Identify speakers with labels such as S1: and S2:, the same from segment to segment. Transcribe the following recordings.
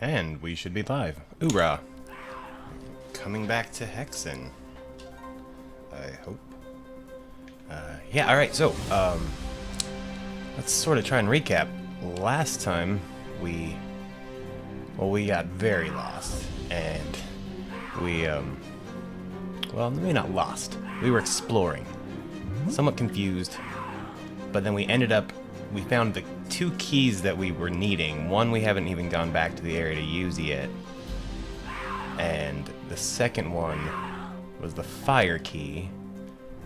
S1: And we should be live. Oorah! Coming back to Hexen. I hope. Yeah, alright, so, let's sort of try and recap. Last time, we got very lost, and we, well, maybe not lost. We were exploring. Somewhat confused, but then we found the two keys that we were needing. One we haven't even gone back to the area to use yet, and the second one was the fire key,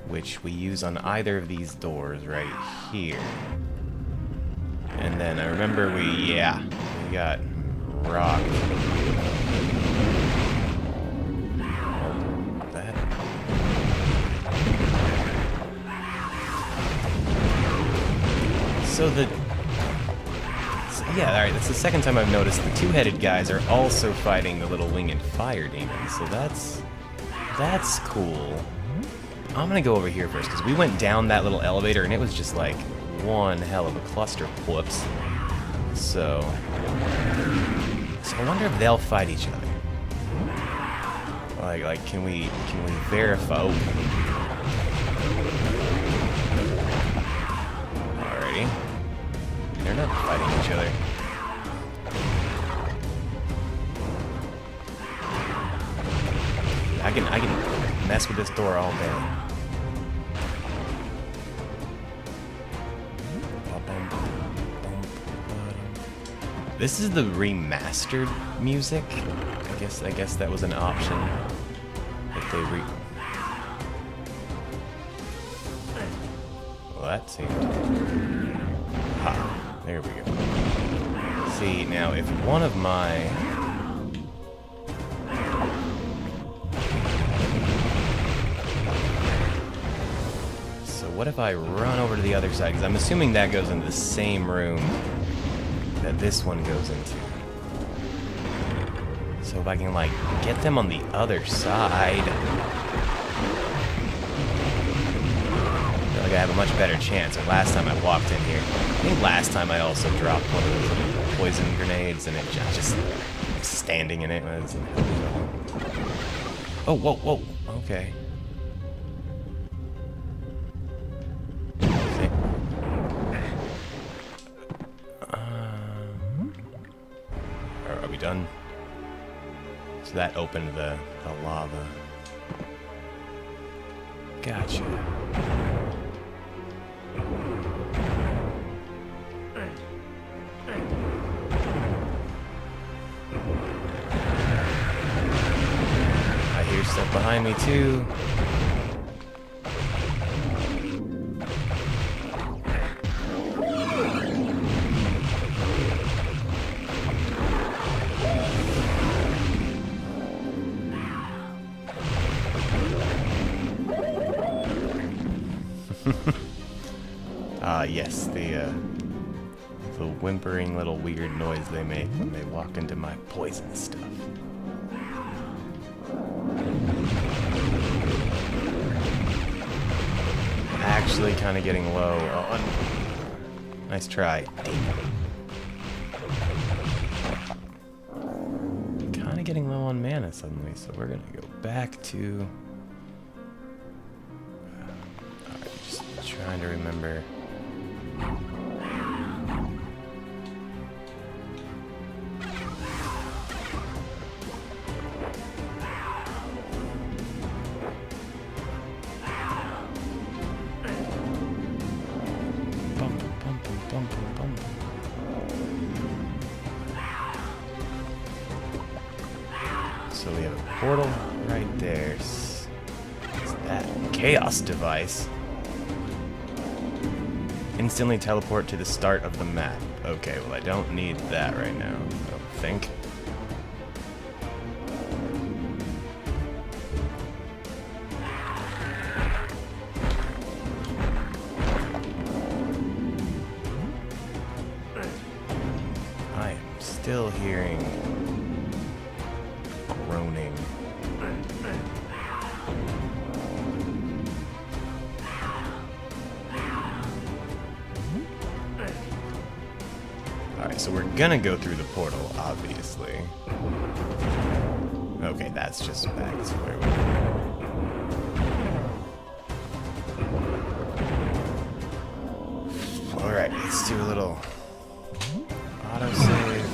S1: which we use on either of these doors right here. And then I remember we got rocked. Alright, that's the second time I've noticed the two-headed guys are also fighting the little winged fire demons, so that's cool. I'm gonna go over here first, because we went down that little elevator and it was just like one hell of a cluster of whoops. So I wonder if they'll fight each other. Like, can we verify? Oh. Alrighty. They're not fighting each other. I can mess with this door all day. This is the remastered music. I guess that was an option that they Well, that seemed. Ha! There we go. See, now if one of my what if I run over to the other side? Because I'm assuming that goes into the same room that this one goes into. So if I can, like, get them on the other side, I feel like I have a much better chance. And last time I walked in here, I think last time I also dropped one of those little poison grenades, and it just standing in it. Oh, whoa, okay. Are we done? So that opened the lava. Gotcha. I hear stuff behind me too. Yes, the whimpering little weird noise they make when they walk into my poison stuff. Actually kind of getting low on... Nice try. Kind of getting low on mana suddenly, so we're gonna go back to... Alright, just trying to remember... So we have a portal right there. What's that? Chaos device. Instantly teleport to the start of the map. Okay, well I don't need that right now, I don't think. I am still hearing groaning. Alright, so we're gonna go through the portal, obviously. Okay, that's just back to where we were. Alright, let's do a little autosave.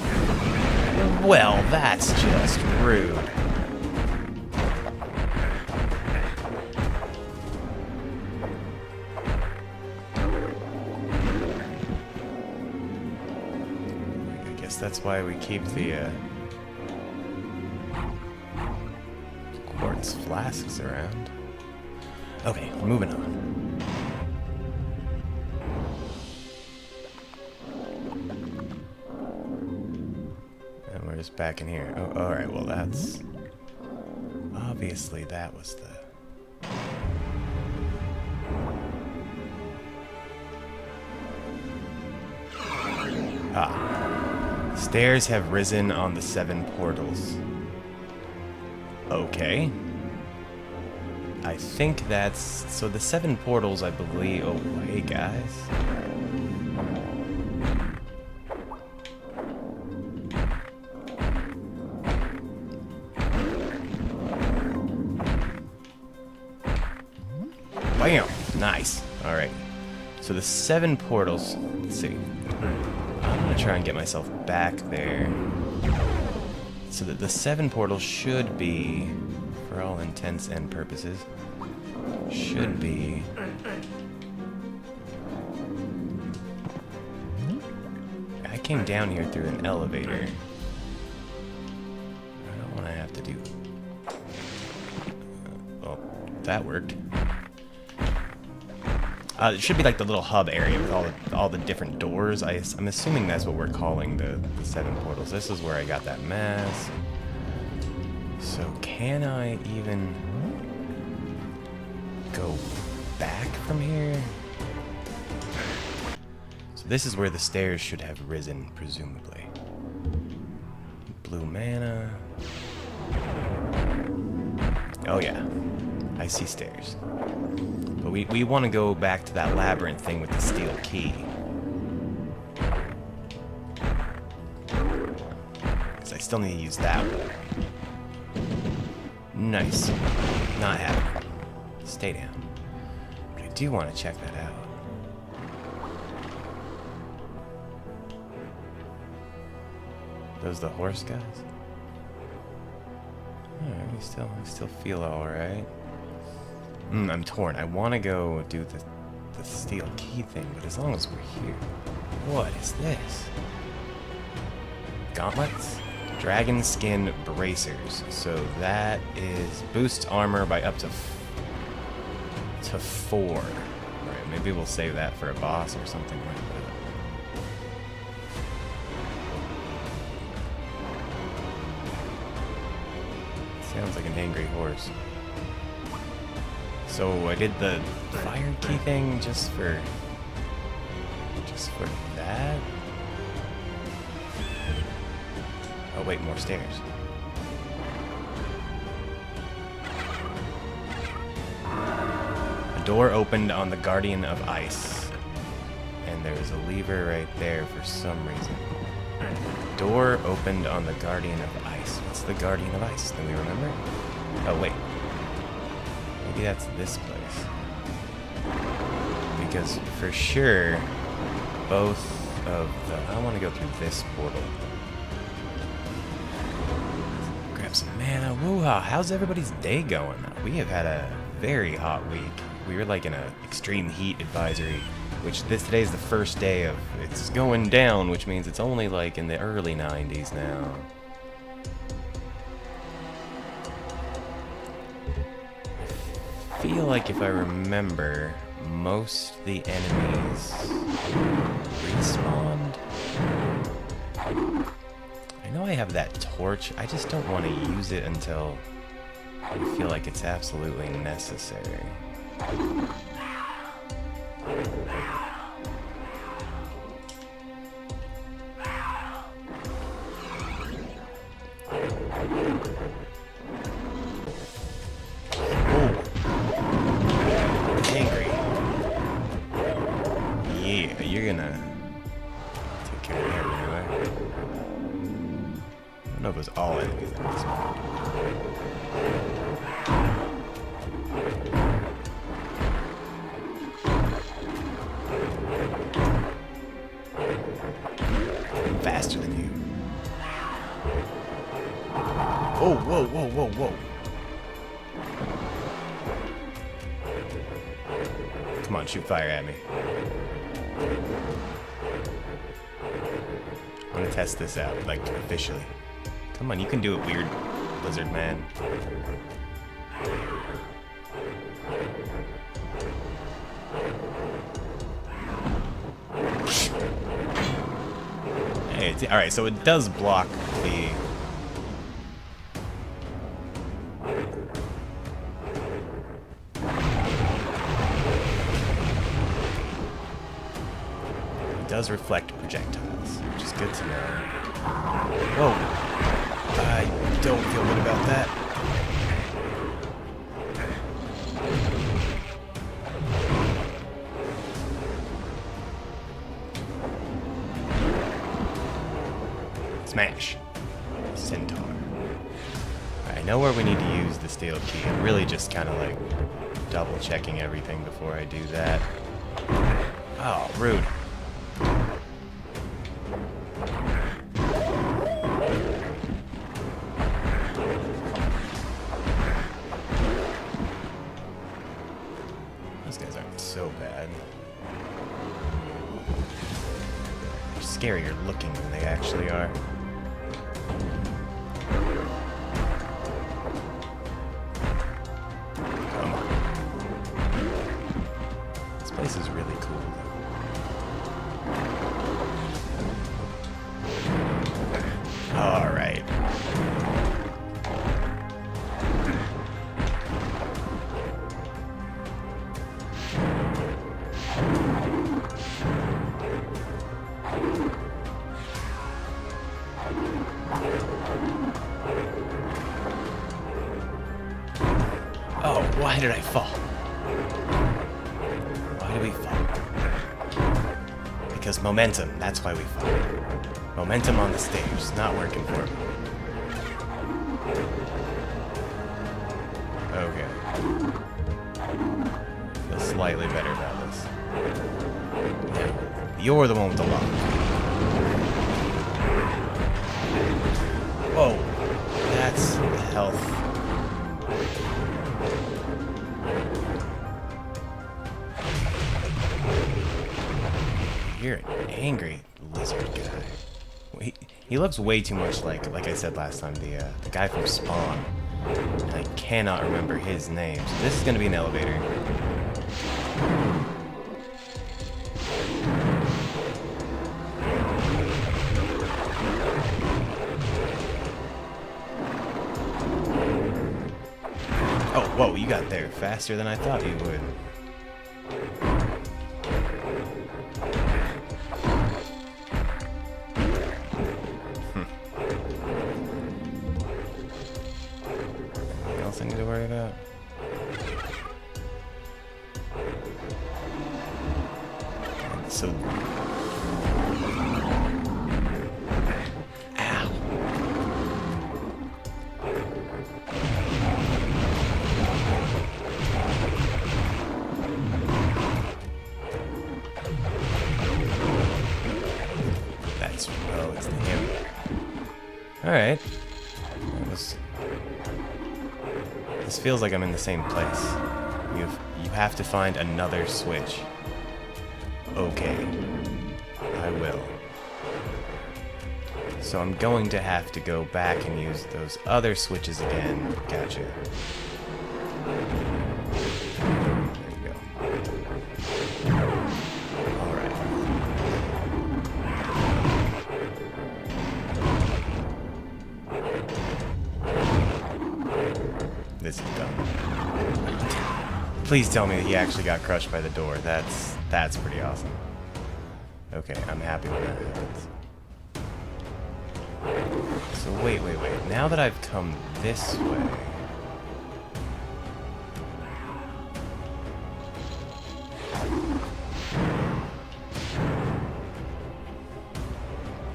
S1: Well, that's just rude. I guess that's why we keep the quartz flasks around. Okay, moving on. And we're just back in here. Oh, alright, well that's... Obviously that was the... Ah. Stairs have risen on the 7 portals. Okay. I think that's... So the 7 portals, I believe... Oh, hey, guys. Bam! Nice. Alright. So the 7 portals... Let's see. I'm gonna try and get myself back there. So that the 7 portals should be, for all intents and purposes, should be... I came down here through an elevator. I don't want to have to do... Well, that worked. It should be like the little hub area with all the different doors. I'm assuming that's what we're calling the 7 portals. This is where I got that mask. So can I even go back from here? So this is where the stairs should have risen, presumably. Blue mana. Oh yeah, I see stairs. But we want to go back to that labyrinth thing with the steel key. Because I still need to use that one. Nice. Not happy. Stay down. But I do want to check that out. Those the horse guys? Alright, we still feel alright. I'm torn. I want to go do the steel key thing, but as long as we're here. What is this? Gauntlets? Dragon skin bracers. So that is boosts armor by up to 4. Alright, maybe we'll save that for a boss or something like that. Sounds like an angry horse. So I did the fire key thing just for that. Oh wait, more stairs. A door opened on the Guardian of Ice, and there's a lever right there for some reason. Door opened on the Guardian of Ice. What's the Guardian of Ice? Do we remember? Oh wait. Maybe that's this place. Because for sure, both of the... I want to go through this portal. Grab some mana. Woo-ha! How's everybody's day going? We have had a very hot week. We were like in an extreme heat advisory, which today's the first day of it's going down, which means it's only like in the early 90s now. I feel like if I remember, most of the enemies respawned. I know I have that torch, I just don't want to use it until I feel like it's absolutely necessary. You're gonna take care of that right away. know if it was all enemies that respawned. Faster than you. Oh, whoa, whoa, whoa, whoa. Come on, shoot fire at me. I'm gonna test this out, like, officially. Come on, you can do it, weird lizard man. Hey, alright, so it does block the... It does reflect projectiles, which is good to know. Whoa! I don't feel good about that. Smash. Centaur. Alright, I know where we need to use the steel key. I'm really just kind of like double checking everything before I do that. Oh, rude. Those guys aren't so bad. They're scarier looking than they actually are. Come on. This place is really cool, though. Alright. Oh, why did I fall? Why did we fall? Because momentum, that's why we fall. Momentum on the stage is not working for me. Okay. Feel slightly better about this. Yeah, you're the one with the lock. Whoa, that's health. You're an angry lizard guy. He looks way too much like I said last time, the guy from Spawn. And I cannot remember his name. So this is gonna be an elevator. Oh, whoa, you got there faster than I thought you would. Anything else I need to worry about? So... Ow. That's... oh, it's him. Alright. This feels like I'm in the same place. You have to find another switch. Okay. I will. So I'm going to have to go back and use those other switches again. Gotcha. There you go. Alright. This is done. Please tell me that he actually got crushed by the door. That's pretty awesome. Okay, I'm happy when that happens. So wait. Now that I've come this way...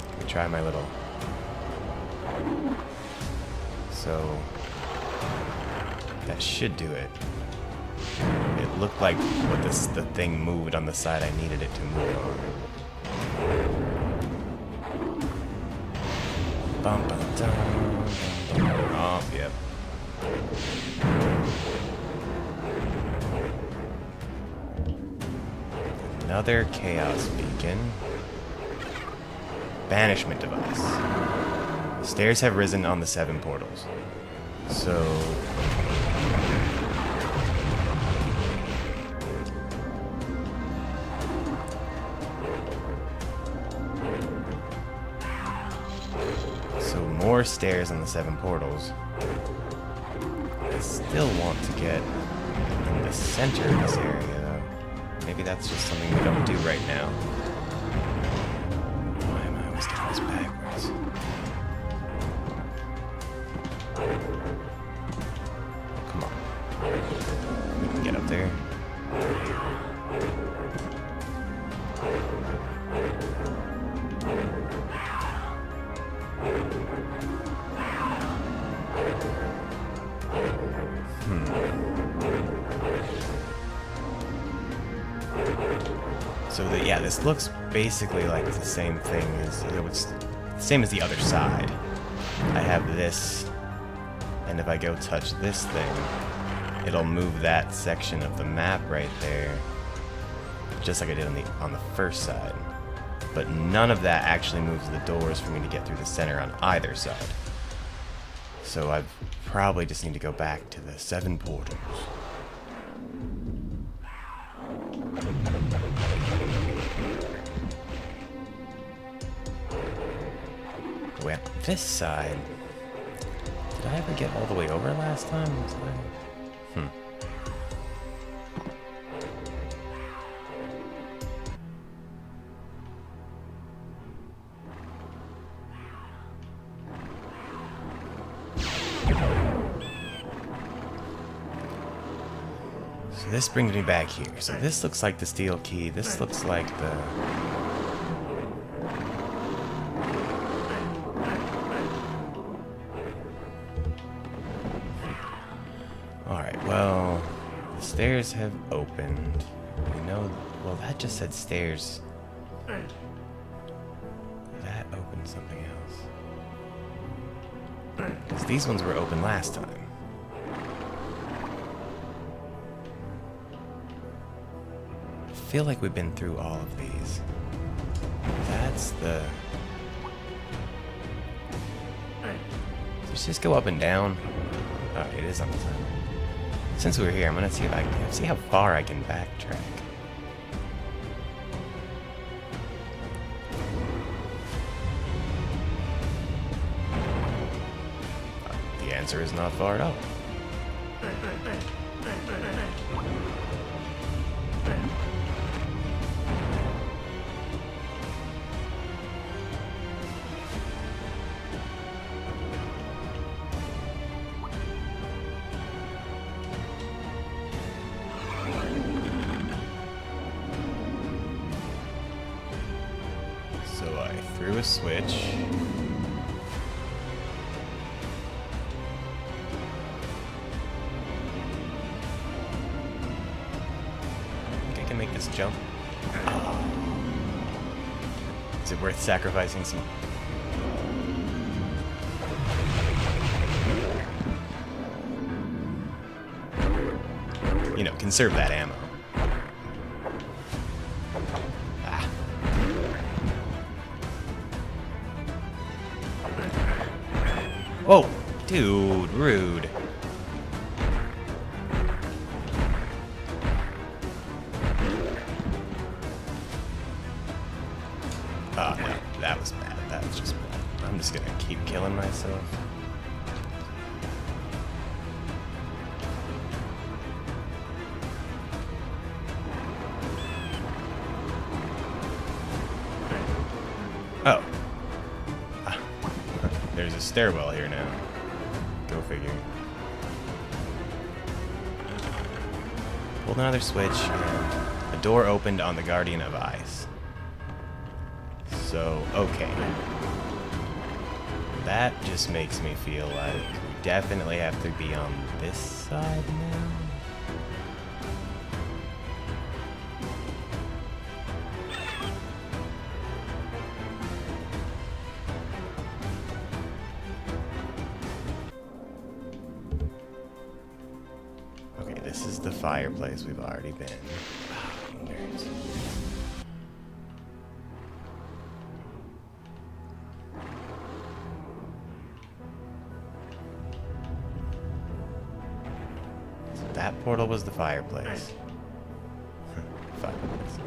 S1: Let me try my little So that should do it. It looked like the thing moved on the side I needed it to move on. Bum, bum, dum, bum, bum. Oh, yep. Another chaos beacon. Banishment device. Stairs have risen on the 7 portals. So more stairs on the 7 portals. I still want to get in the center of this area, though. Maybe that's just something we don't do right now. Why am I always doing this backwards? Oh, come on. We can get up there. So that, yeah, this looks basically like the same thing as same as the other side. I have this, and if I go touch this thing, it'll move that section of the map right there, just like I did on the first side. But none of that actually moves the doors for me to get through the center on either side. So I probably just need to go back to the 7 portals. Wait, this side. Did I ever get all the way over last time? So this brings me back here. So this looks like the steel key. This looks like the... Alright, well, the stairs have opened. We know... Well, that just said stairs. That opened something else. Because these ones were open last time. I feel like we've been through all of these. That's the... Does it just go up and down? Oh, it is on the timer. Since we're here, I'm gonna see if I can see how far I can backtrack. The answer is not far at all. So I threw a switch. I think I can make this jump. Is it worth sacrificing some? You know, conserve that ammo. Whoa, dude, rude. Oh, no, that was bad. That was just bad. I'm just gonna keep killing myself. Oh. There's a stairwell here now. Go figure. Pulled another switch, and a door opened on the Guardian of Ice. So, okay. that just makes me feel like we definitely have to be on this side now. Okay, this is the fireplace we've already been. Oh, nerds. That portal was the fireplace. Fireplace.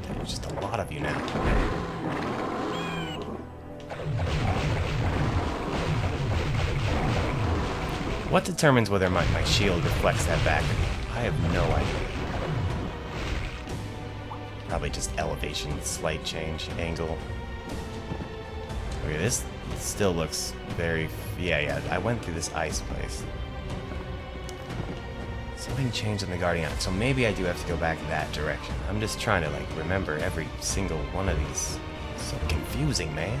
S1: There's just a lot of you now. What determines whether my shield reflects that back? I have no idea. Probably just elevation, slight change, angle. Okay, this still looks very... Yeah, I went through this ice place. Something changed in the Guardian, so maybe I do have to go back that direction. I'm just trying to, like, remember every single one of these. So confusing, man.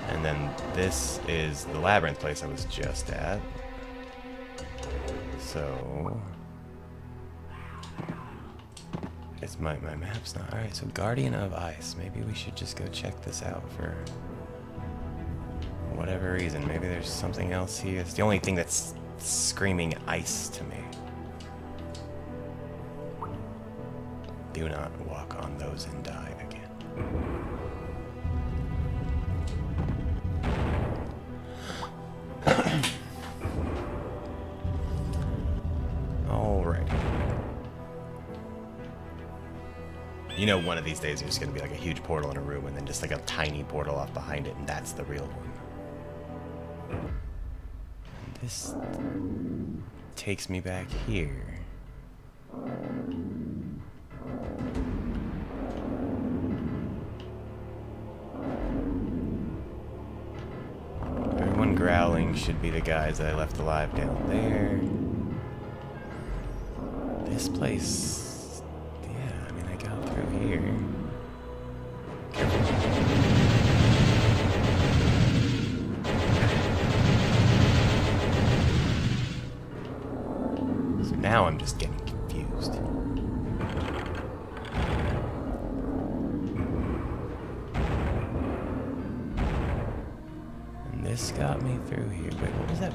S1: And then this is the labyrinth place I was just at. So... It's my map's not... Alright, so Guardian of Ice. Maybe we should just go check this out for whatever reason. Maybe there's something else here. It's the only thing that's screaming ice to me. Do not walk on those and die again. Alright. You know, one of these days there's going to be like a huge portal in a room and then just like a tiny portal off behind it, and that's the real one. And this takes me back here. Everyone growling should be the guys that I left alive down there. This place... Yeah, I mean, I got through here. So now I'm just getting confused. This got me through here. Wait, what was that?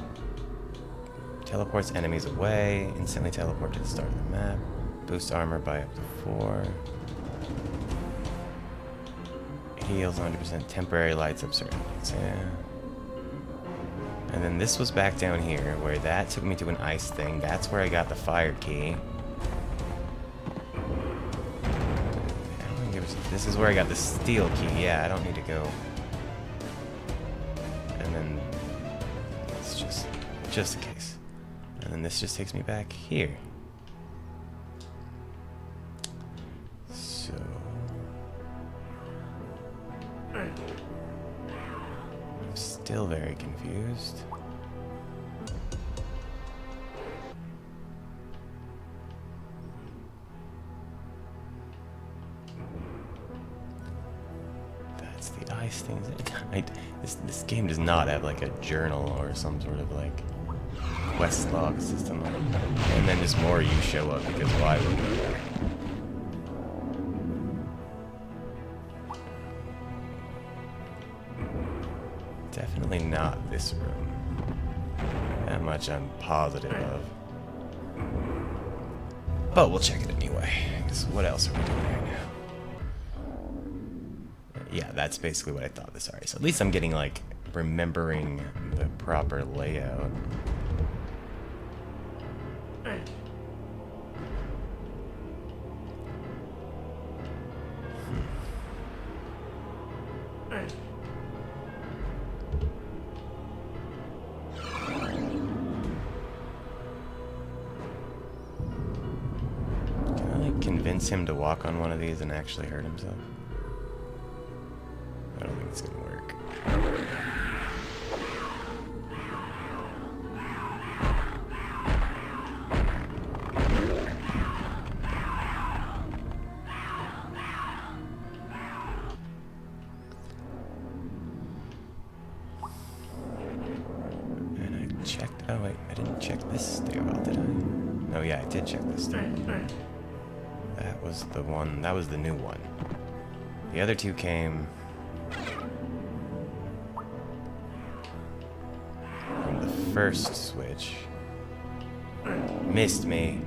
S1: Teleports enemies away. Instantly teleport to the start of the map. Boost armor by up to 4. Heals 100%. Temporary lights up surroundings. Yeah. And then this was back down here, where that took me to an ice thing. That's where I got the fire key. This is where I got the steel key. Yeah, I don't need to go... And then it's just in case. And then this just takes me back here. So I'm still very confused. That's the ice things. This game does not have like a journal or some sort of like quest log system. And then just more you show up because why would we? Definitely not this room. That much I'm positive of. But we'll check it anyway. Because what else are we doing right now? Yeah, that's basically what I thought this. Alright, so at least I'm getting, like, remembering the proper layout. convince him to walk on one of these and actually hurt himself? I don't think it's gonna work. And I checked. Oh wait, I didn't check this stairwell, did I? No, yeah, I did check this stairwell. That was the one. That was the new one. The other two came from the first switch. Missed me.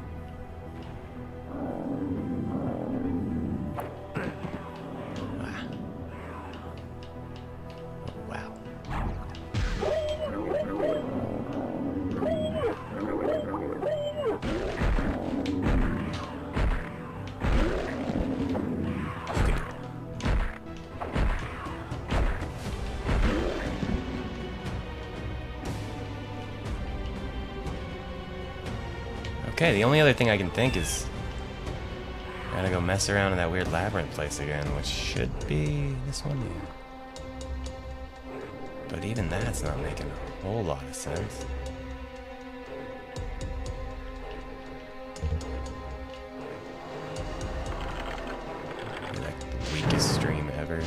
S1: Ah. Oh, wow. Okay, the only other thing I can think is I gotta go mess around in that weird labyrinth place again, which should be this one here. But even that's not making a whole lot of sense. Like the weakest stream ever.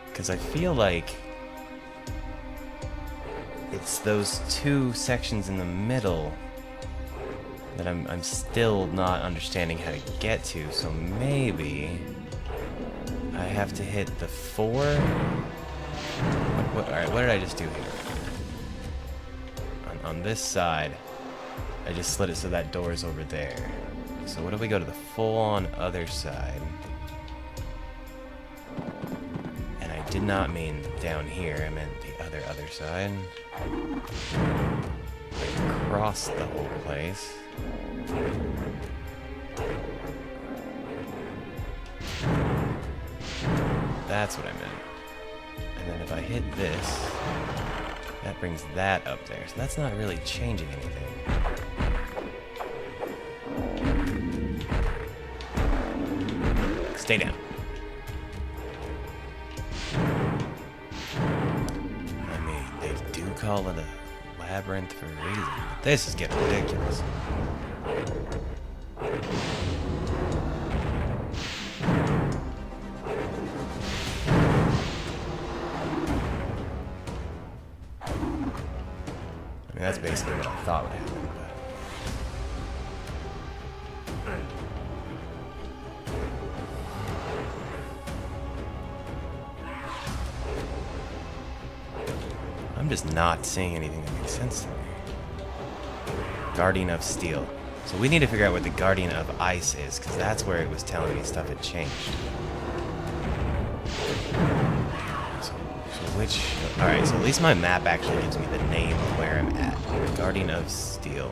S1: Because I feel like it's those two sections in the middle that I'm still not understanding how to get to, so maybe I have to hit the 4? Alright, what did I just do here? On this side, I just slid it so that door is over there. So what if we go to the full-on other side? And I did not mean down here, I meant the other side. Across the whole place. That's what I meant. And then if I hit this, that brings that up there. So that's not really changing anything. Stay down. Call it a labyrinth for a reason. But this is getting ridiculous. I mean, that's basically what I thought would happen, I'm just not seeing anything that makes sense to me. Guardian of Steel. So we need to figure out what the Guardian of Ice is, because that's where it was telling me stuff had changed. So which... Alright, so at least my map actually gives me the name of where I'm at. Guardian of Steel.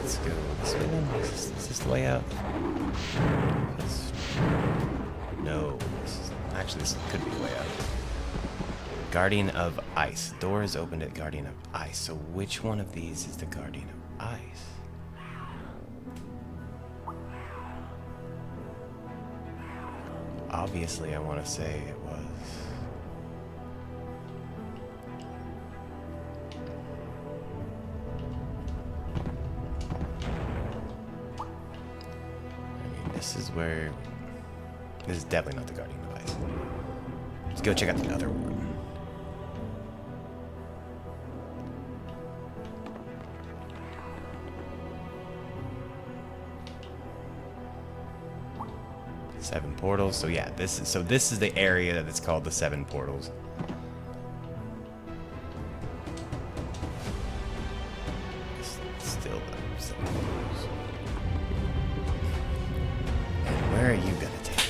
S1: Let's go this way then. Is this the way out? No. Actually, this could be the way out. Guardian of Ice. Door is opened at Guardian of Ice. So which one of these is the Guardian of Ice? Obviously, I want to say it was... I mean, this is where... This is definitely not the Guardian of Ice. Let's go check out the other one. Seven portals. So yeah, this is the area that it's called the 7 portals. Still the 7 portals. And where are you gonna take me?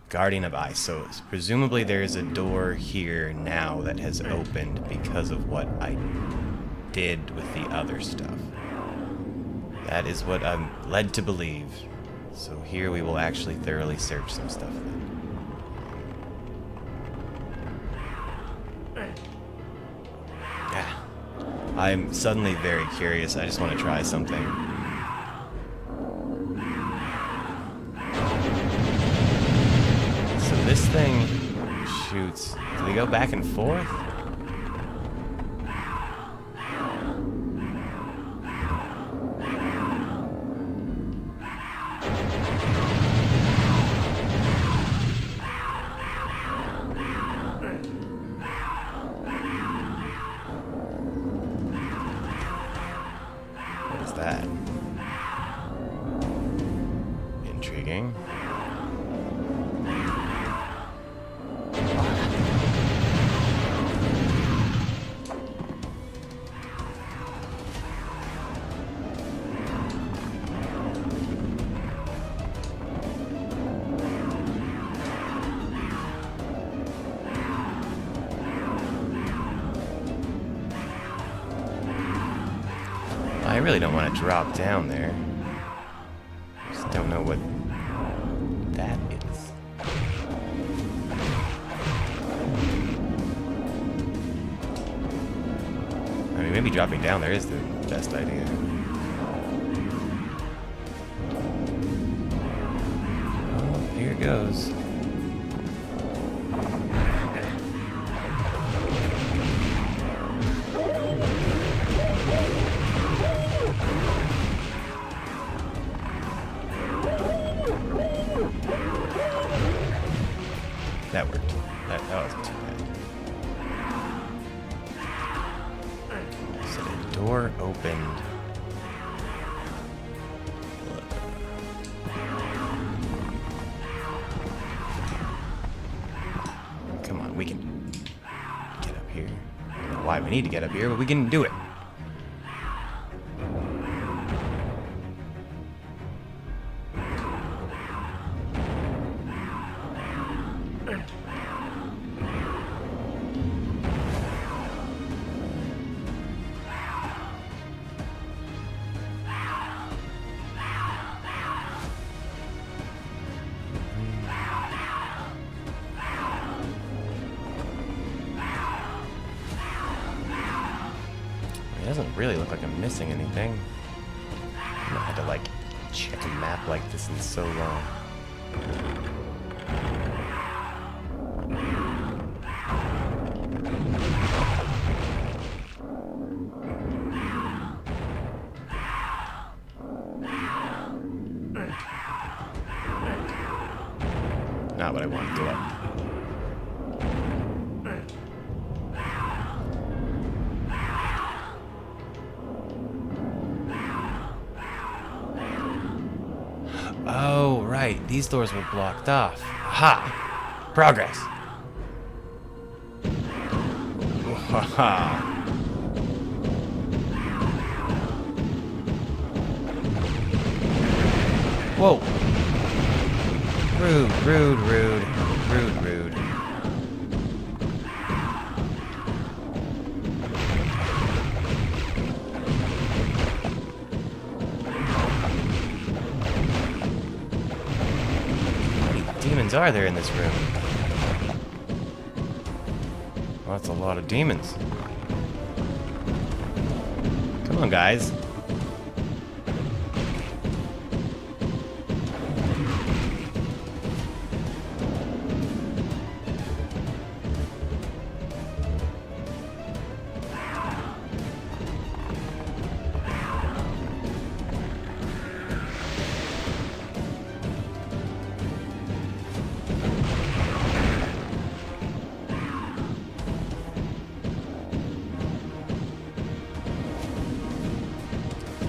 S1: Guardian of Ice. So presumably there is a door here now that has opened because of what I did with the other stuff. That is what I'm led to believe. So here we will actually thoroughly search some stuff then. Yeah. I'm suddenly very curious. I just want to try something. So this thing shoots. Do they go back and forth? What is that? Intriguing. I really don't want to drop down there. Just don't know what that is. I mean, maybe dropping down there is the best idea. Oh, here it goes. That worked. That wasn't too bad. So the door opened. Come on, we can get up here. I don't know why we need to get up here, but we can do it. It doesn't really look like I'm missing anything. I've not had to like check a map like this in so long. Not what I want. Go up. Oh, right. These doors were blocked off. Aha! Progress. Whoa. Rude, rude, rude. Rude, rude. How many demons are there in this room? Well, that's a lot of demons. Come on, guys.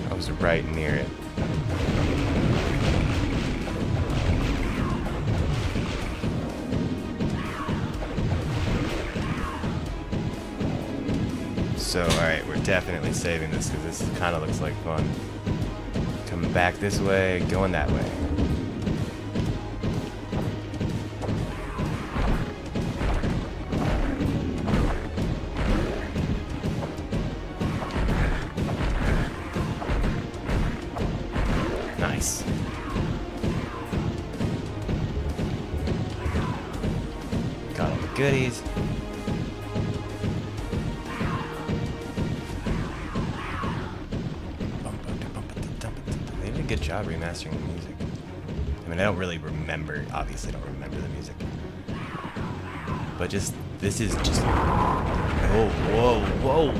S1: I was right near it. So, alright, we're definitely saving this because this kind of looks like fun. Coming back this way, going that way. Nice. Got all the goodies. They did a good job remastering the music. I mean, I don't really remember, obviously don't remember the music. But just, this is just, oh, whoa, whoa.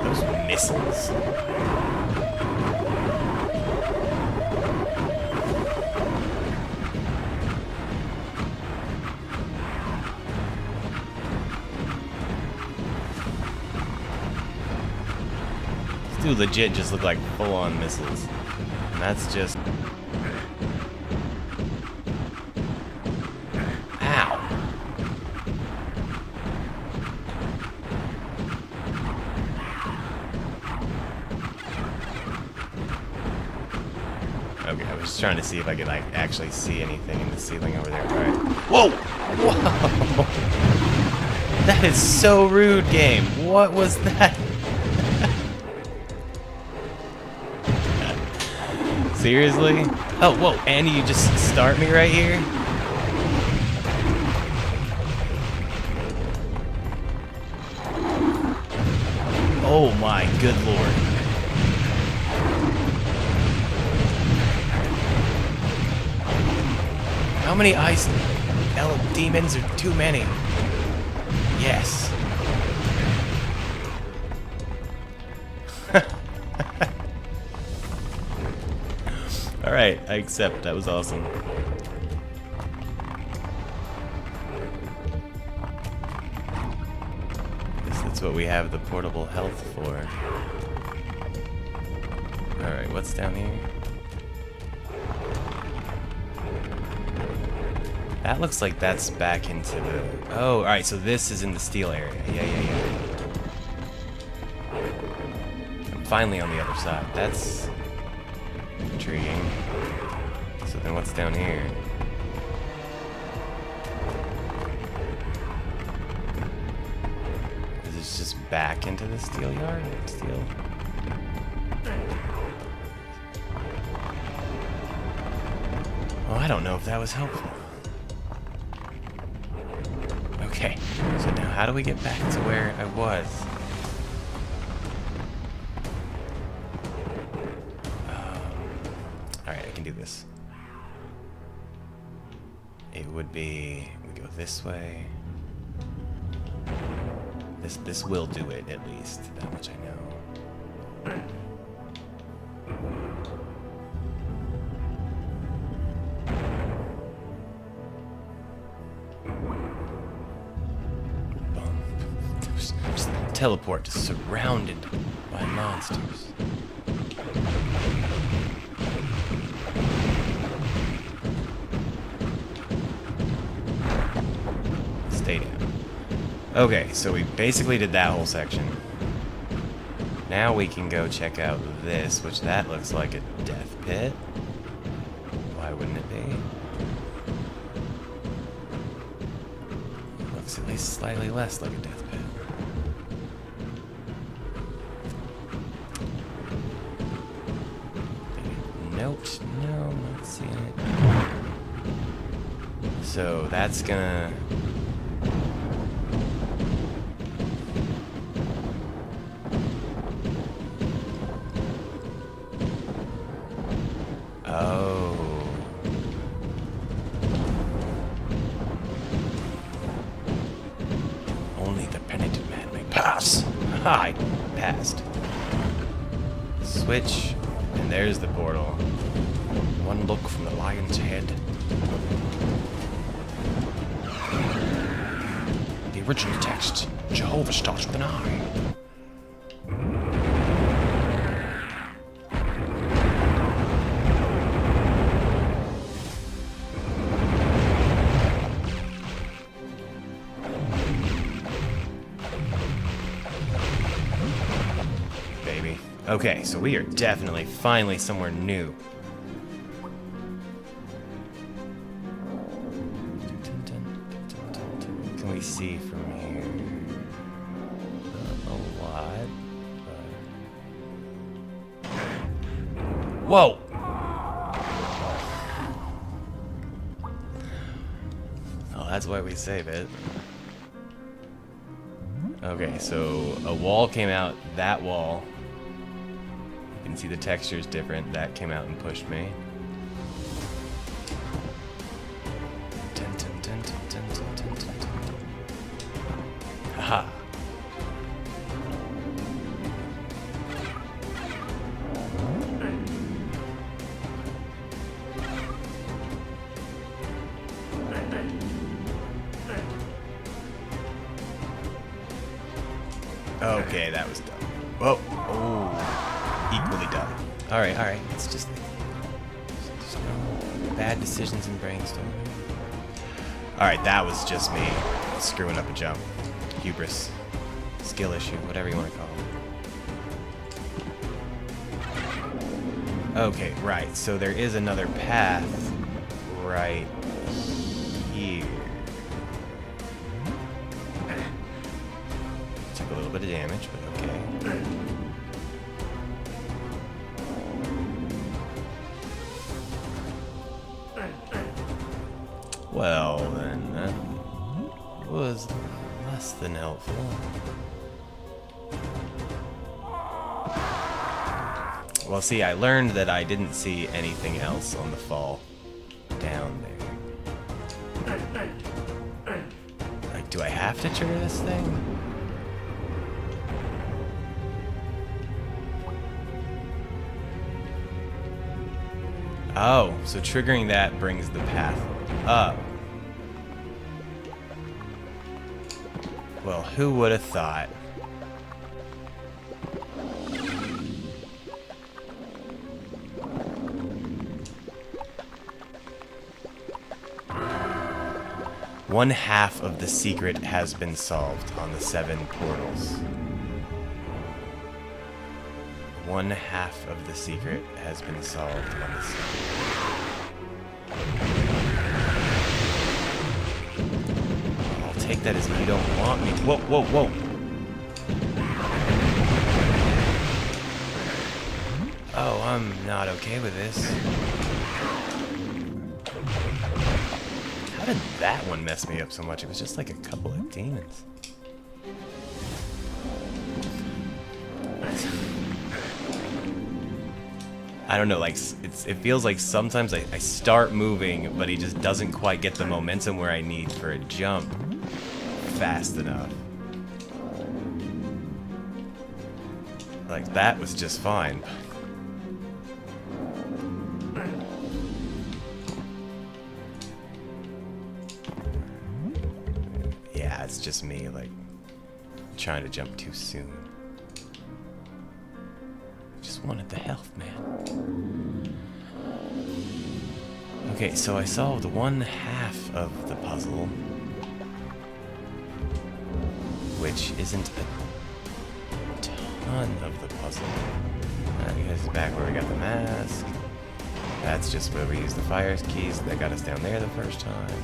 S1: Those missiles. Dude, legit just look like full-on missiles. And that's just... Ow! Okay, I was trying to see if I could, like, actually see anything in the ceiling over there. Alright. Whoa! Whoa! That is so rude, game. What was that? Seriously? Oh, whoa, and you just start me right here? Oh my good lord. How many ice demons are too many? Yes. Alright, I accept. That was awesome. Guess that's what we have the portable health for. Alright, what's down here? That looks like that's back into the... Oh, alright, so this is in the steel area. Yeah. I'm finally on the other side. That's... intriguing. So then what's down here? Is this just back into the steel yard? Steel? Oh, I don't know if that was helpful. Okay, so now how do we get back to where I was? Alright, I can do this. It would be... we go this way. This will do it, at least. That much I know. Just teleport, just surrounded by monsters. Stay down. Okay, so we basically did that whole section. Now we can go check out this, which that looks like a death pit. Why wouldn't it be? Looks at least slightly less like a death pit. Nope, no, I'm not seeing it. So that's gonna... Oh. Only the penitent man may pass. Ha! I passed. Switch, and there's the portal. One look from the lion's head. The original text, Jehovah starts with an I. Baby. Okay, so we are definitely finally somewhere new. Can we see from here? A lot. Whoa! Oh, that's why we save it. Okay, so a wall came out, that wall. You can see the texture is different. That came out and pushed me. Haha. Okay, that was dumb. Whoa. Oh. Equally dumb. Alright, alright. It's just bad decisions in brainstorming. Alright, that was just me screwing up a jump. Hubris. Skill issue, whatever you want to call it. Okay, right. So there is another path right here. Took a little bit of damage, but okay. Well, then, that was less than helpful. Well, see, I learned that I didn't see anything else on the fall down there. Like, do I have to trigger this thing? Oh, so triggering that brings the path up. Well, who would have thought? One half of the secret has been solved on the 7 portals. One half of the secret has been solved on the 7. I'll take that as you don't want me. Whoa, whoa, whoa. Oh, I'm not okay with this. How did that one mess me up so much? It was just like a couple of demons. I don't know, like, it feels like sometimes I start moving, but he just doesn't quite get the momentum where I need for a jump fast enough. Like, that was just fine. Yeah, it's just me, like, trying to jump too soon. Just wanted the health, man. Okay, so I solved one half of the puzzle, which isn't a ton of the puzzle. This is back where we got the mask. That's just where we used the fire keys that got us down there the first time.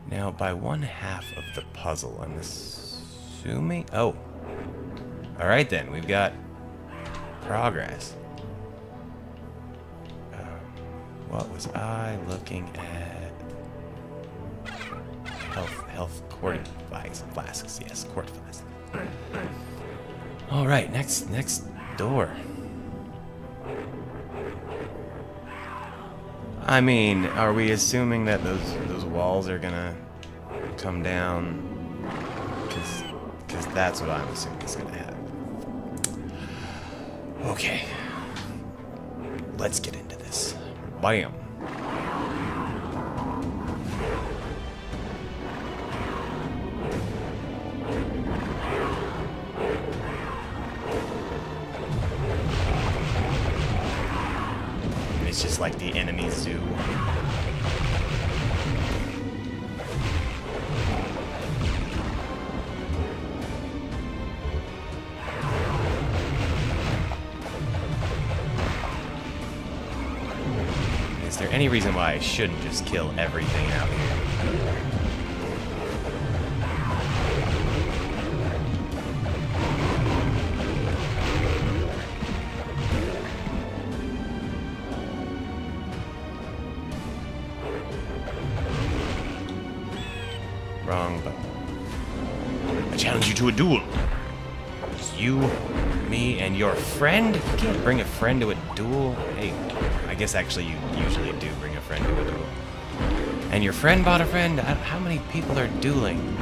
S1: Now, by one half of the puzzle, I'm assuming... Oh. Alright then, we've got progress. What was I looking at? Health quart flasks. Yes, quart flasks. Alright, next door. I mean, are we assuming that those walls are gonna come down? Because that's what I'm assuming is gonna happen. Okay. Let's get into this. Bam. It's just like the enemy zoo. Is there any reason why I shouldn't just kill everything out here? Wrong button. I challenge you to a duel. It's you, me, and your friend? You can't bring a friend to a duel? Hey, I guess actually you usually do bring a friend to a duel. And your friend bought a friend? How many people are dueling?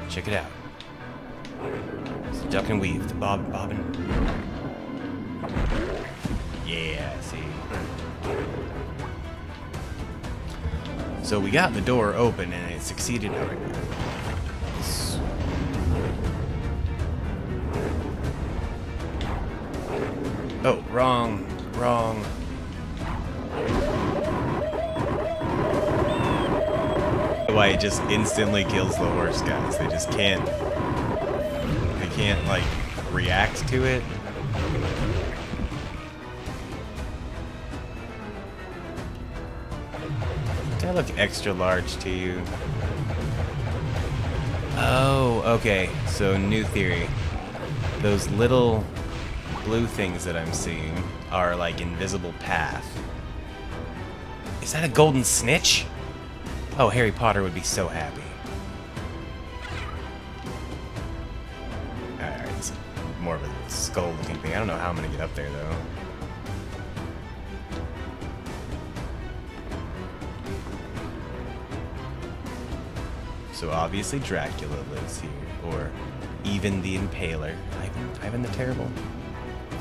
S1: Check it out. It's duck and weave, the bobbin. Yeah, see. So we got the door open and it succeeded. Alright. Oh, wrong. Why it just instantly kills the horse, guys. They just can't. They can't, like, react to it. Do I look extra large to you? Oh, okay. So, new theory. Those little blue things that I'm seeing are like invisible path. Is that a golden snitch? Oh, Harry Potter would be so happy. Alright, it's more of a skull-looking thing. I don't know how I'm gonna get up there, though. So obviously Dracula lives here, or even the Impaler. Ivan the Terrible?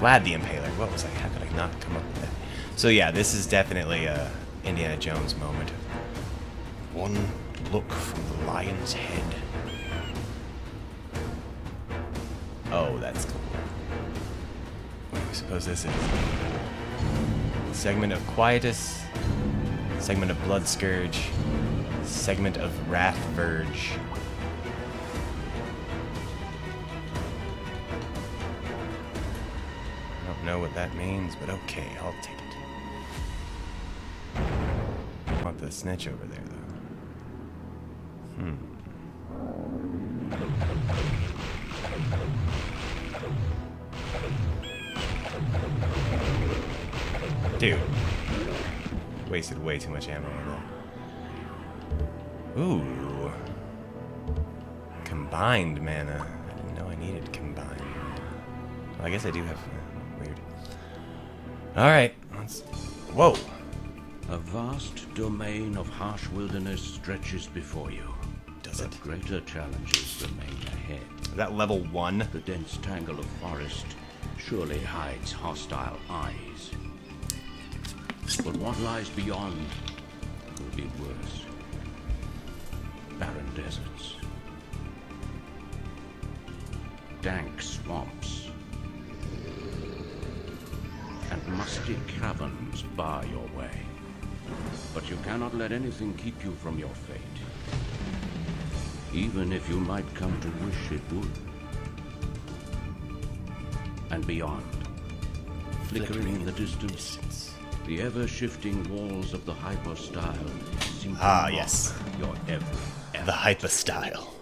S1: Vlad the Impaler. What was I? How could I not come up with that? So yeah, this is definitely a Indiana Jones moment. One look from the lion's head. Oh, that's cool. What do we suppose this is? Segment of Quietus. Segment of Blood Scourge. Segment of Wrath Verge. I don't know what that means, but okay, I'll take it. I want the snitch over there, though. Dude. Wasted way too much ammo on that. Ooh. Combined mana. I didn't know I needed combined. Well, I guess I do have... weird. Alright. Let's... Whoa.
S2: A vast domain of harsh wilderness stretches before you.
S1: Does it?
S2: But greater challenges remain ahead.
S1: Is that level 1?
S2: The dense tangle of forest surely hides hostile eyes. But what lies beyond will be worse. Barren deserts. Dank swamps. And musty caverns bar your way. But you cannot let anything keep you from your fate. Even if you might come to wish it would. And beyond, flickering in the distance, the ever-shifting walls of the hypostyle seem to mock
S1: yes.
S2: your every effort.
S1: The hypostyle.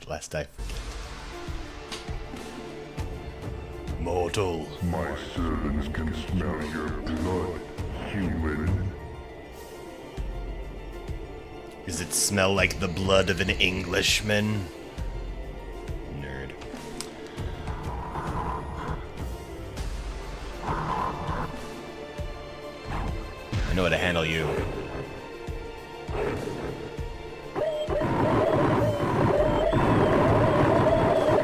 S1: Lest I forget. Mortal.
S3: My servants can smell your blood, human.
S1: Does it smell like the blood of an Englishman? Nerd. I know how to handle you.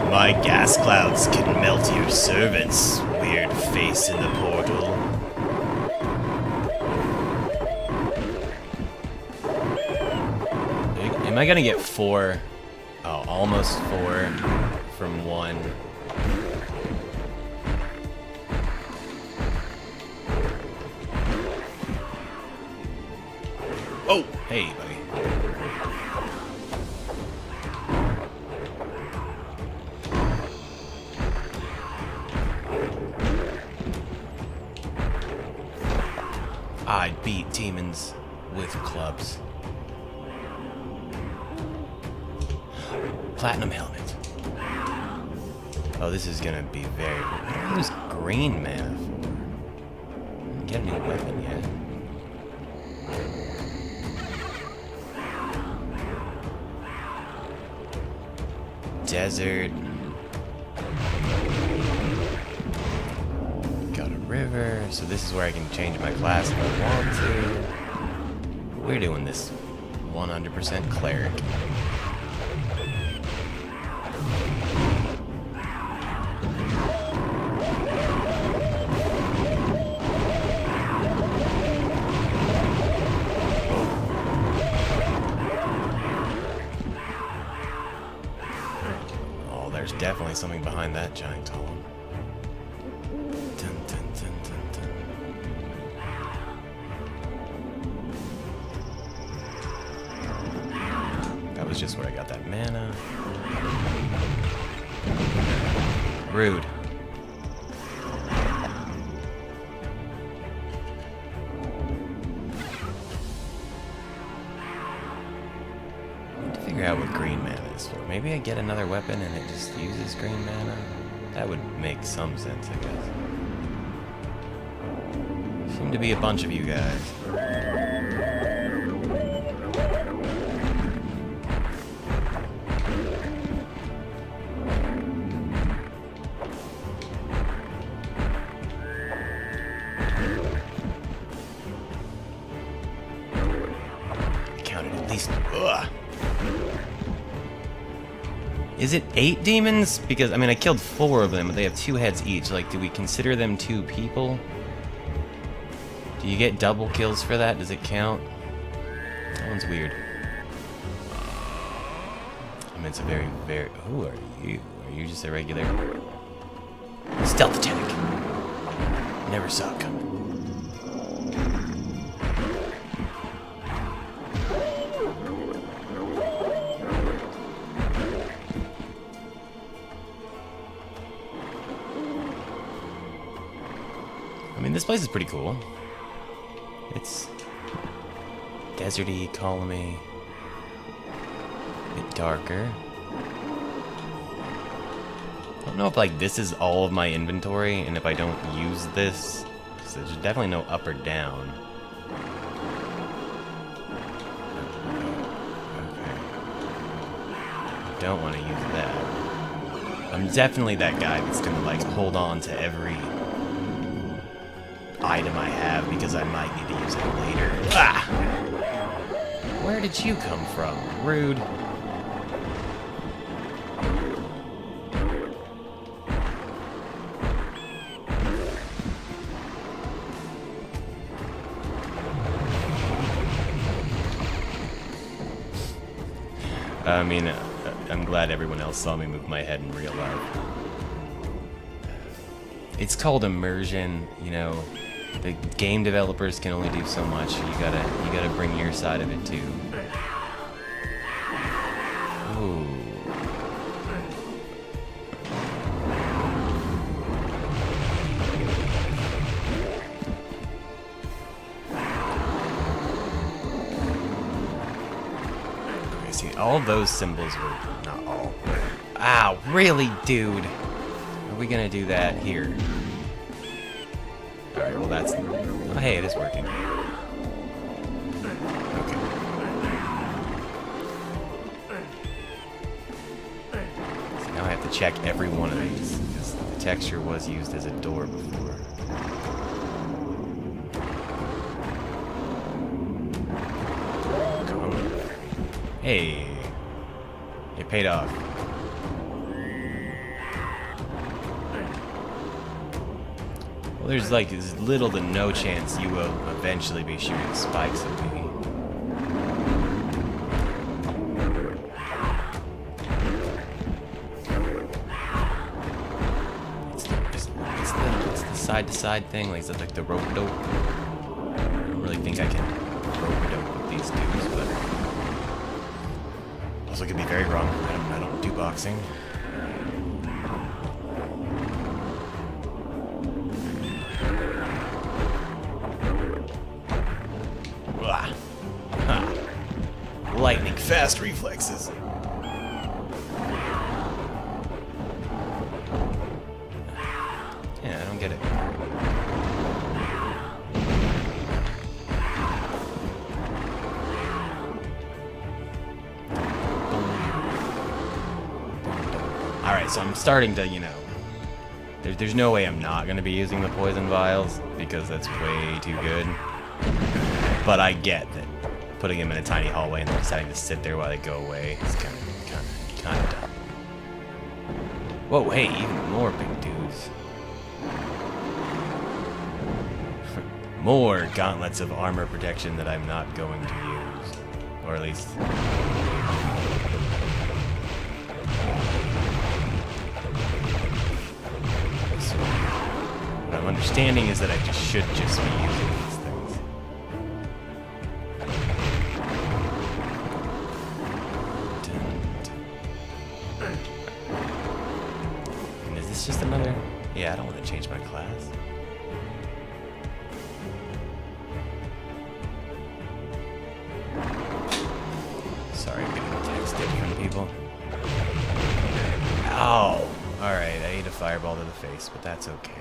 S1: My gas clouds can melt your servants, weird face in the portal. Am I gonna get 4? Oh, almost 4 from 1. Oh, hey, buddy. I beat demons with clubs. Platinum helmet. Oh, this is gonna be very... What do I use green mana for? I didn't get a new weapon yet. Desert. Got a river, so this is where I can change my class if I want to. We're doing this 100% cleric. There's definitely something behind that giant column. Dun, dun, dun, dun, dun. That was just where I got that mana. Rude. Figure out what green mana is for. Maybe I get another weapon and it just uses green mana? That would make some sense, I guess. Seem to be a bunch of you guys. I counted at least... Ugh. Is it 8 demons? Because, I mean, I killed 4 of them, but they have 2 heads each. Like, do we consider them 2 people? Do you get double kills for that? Does it count? That one's weird. I mean, it's a very, very... Who are you? Are you just a regular... Stealth attack. Never saw it coming. I mean, this place is pretty cool. It's deserty, columny, a bit darker. I don't know if, like, this is all of my inventory, and if I don't use this, because there's definitely no up or down. Okay. Don't want to use that. I'm definitely that guy that's gonna, like, hold on to every item I have because I might need to use it later. Ah! Where did you come from? Rude. I mean, I'm glad everyone else saw me move my head in real life. It's called immersion, you know. The game developers can only do so much. You gotta bring your side of it too. Ooh. Okay, see, all of those symbols were not all. Ow, really, dude? Are we gonna do that here? Alright, well that's... Oh, hey, it is working. Okay. So now I have to check every one of these, because the texture was used as a door before. Come on. Hey. It paid off. Well, there's like as little to no chance you will eventually be shooting spikes at me. It's the side-to-side thing. Like, is that like the rope-a-dope? I don't really think I can rope-a-dope with these dudes, but also could be very wrong. I don't do boxing. fast reflexes. Yeah, I don't get it. Alright, so I'm starting to, you know... There's no way I'm not going to be using the poison vials, because that's way too good. But I get that putting them in a tiny hallway and then just having to sit there while they go away is kind of dumb. Whoa, hey, even more big dudes. More gauntlets of armor protection that I'm not going to use. Or at least... So, what I'm understanding is that I should just be using these things. And is this just another... Yeah, I don't want to change my class. Sorry, I'm getting texted from people. Ow! Alright, I ate a fireball to the face, but that's okay.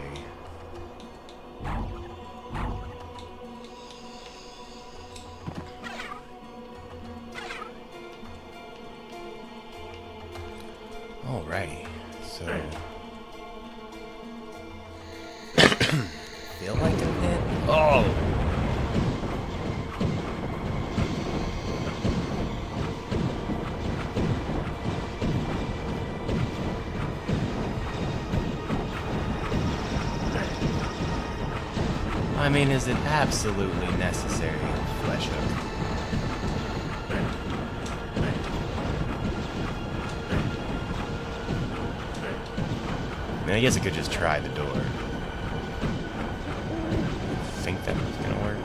S1: Alright, so... Feel like I'm hit? Oh! I mean, is it absolutely necessary to flesh up? I mean, I guess I could just try the door. I think that was gonna work.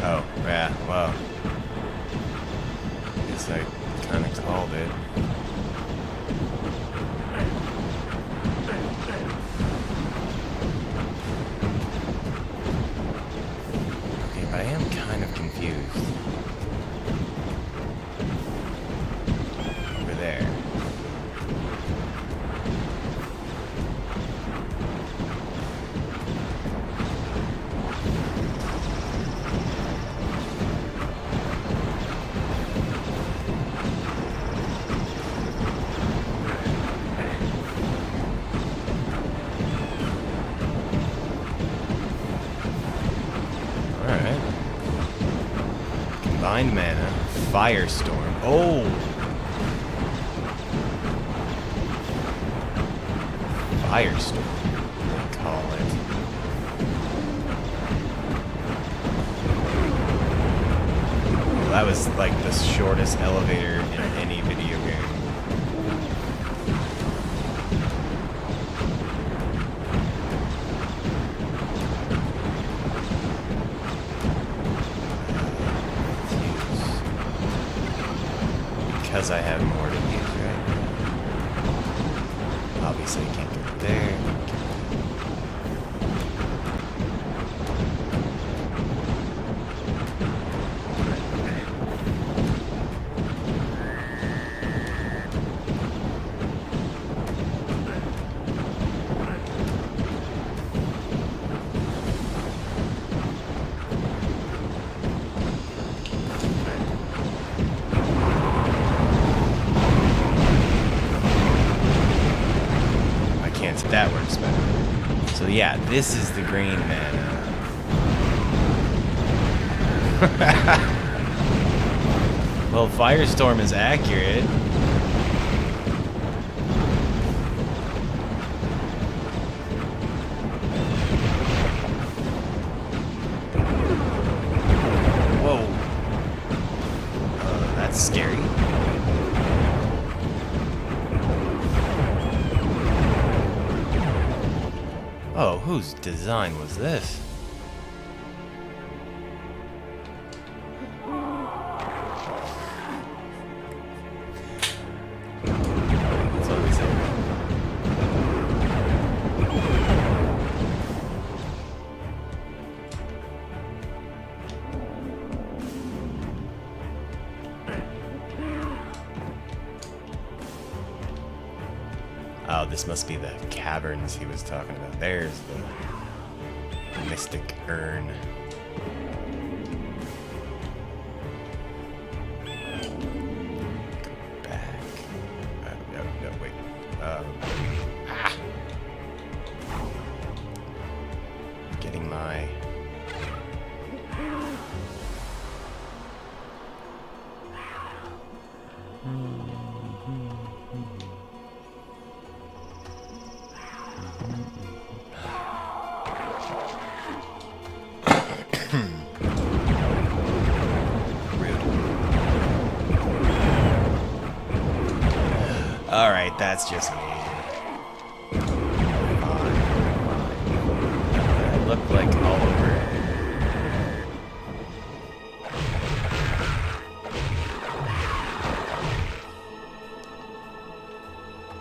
S1: Oh, yeah, well. Guess I kinda called it. I am kind of confused. Over there. Combined mana, Firestorm. Oh! Firestorm, they call it. Well, that was like the shortest elevator in any video game. Because I have more to use right now. Obviously, I can't get there. That works better. So yeah, this is the green mana. Well, Firestorm is accurate. Whoa. That's scary. Oh, whose design was this? That's what we say. Oh, this must be the caverns he was talking about. There's the mystic urn. Go back. No, wait. Getting my... Alright, that's just me. I look like all over.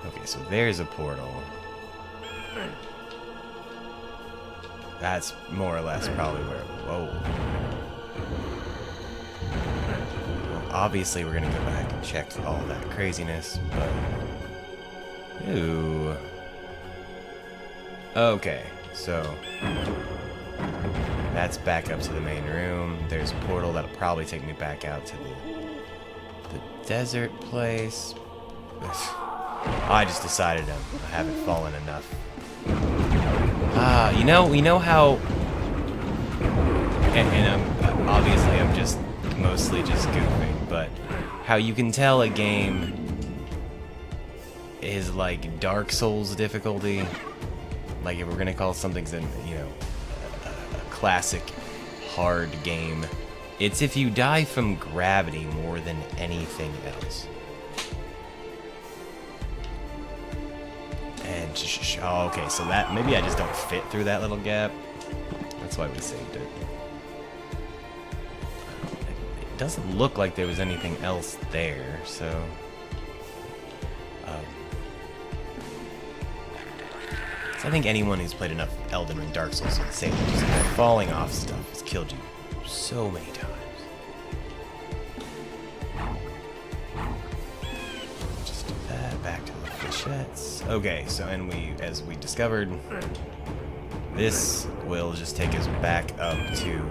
S1: Okay, so there's a portal. That's more or less probably where... Whoa. Well, obviously, we're gonna go back and check all that craziness, but... Ooh. Okay, so... That's back up to the main room. There's a portal that'll probably take me back out to the desert place. I just decided I haven't fallen enough. You know how, and obviously I'm just mostly just goofing, but how you can tell a game is like Dark Souls difficulty, like if we're gonna call something, a classic hard game, it's if you die from gravity more than anything else. And oh, okay, so that maybe I just don't fit through that little gap. That's why we saved it. It doesn't look like there was anything else there, so I think anyone who's played enough Elden Ring, Dark Souls would say that just falling off stuff has killed you so many times. Just do that, back to the fishettes. Okay, so as we discovered, this will just take us back up to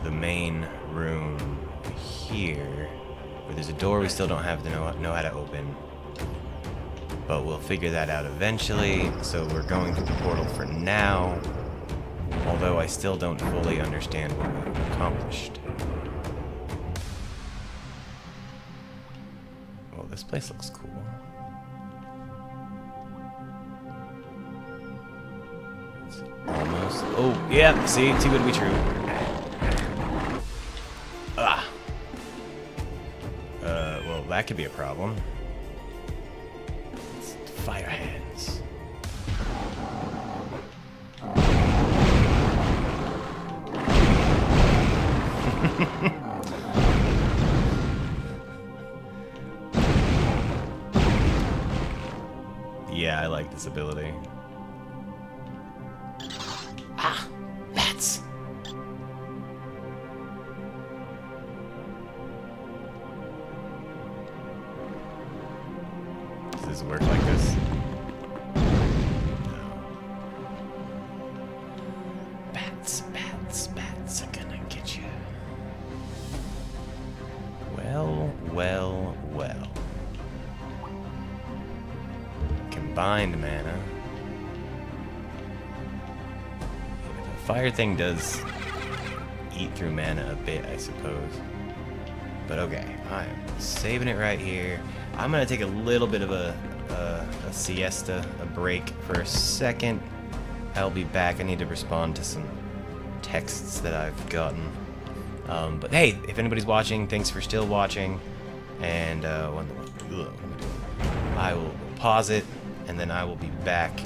S1: the main room here, where there's a door we still don't have to know how to open. But we'll figure that out eventually, so we're going through the portal for now, although I still don't fully understand what we've accomplished. Well, this place looks cool. It's almost... Oh, yeah, see? Too good to be true. Ah! Well, that could be a problem. Fire hands. Yeah, I like this ability. Ah, bats. Does this work like this? No. Bats are gonna get you. Well. Combined mana. The fire thing does eat through mana a bit, I suppose. But okay, I'm saving it right here. I'm gonna take a little bit of a siesta, a break for a second. I'll be back. I need to respond to some texts that I've gotten. But hey, if anybody's watching, thanks for still watching. And I will pause it, and then I will be back.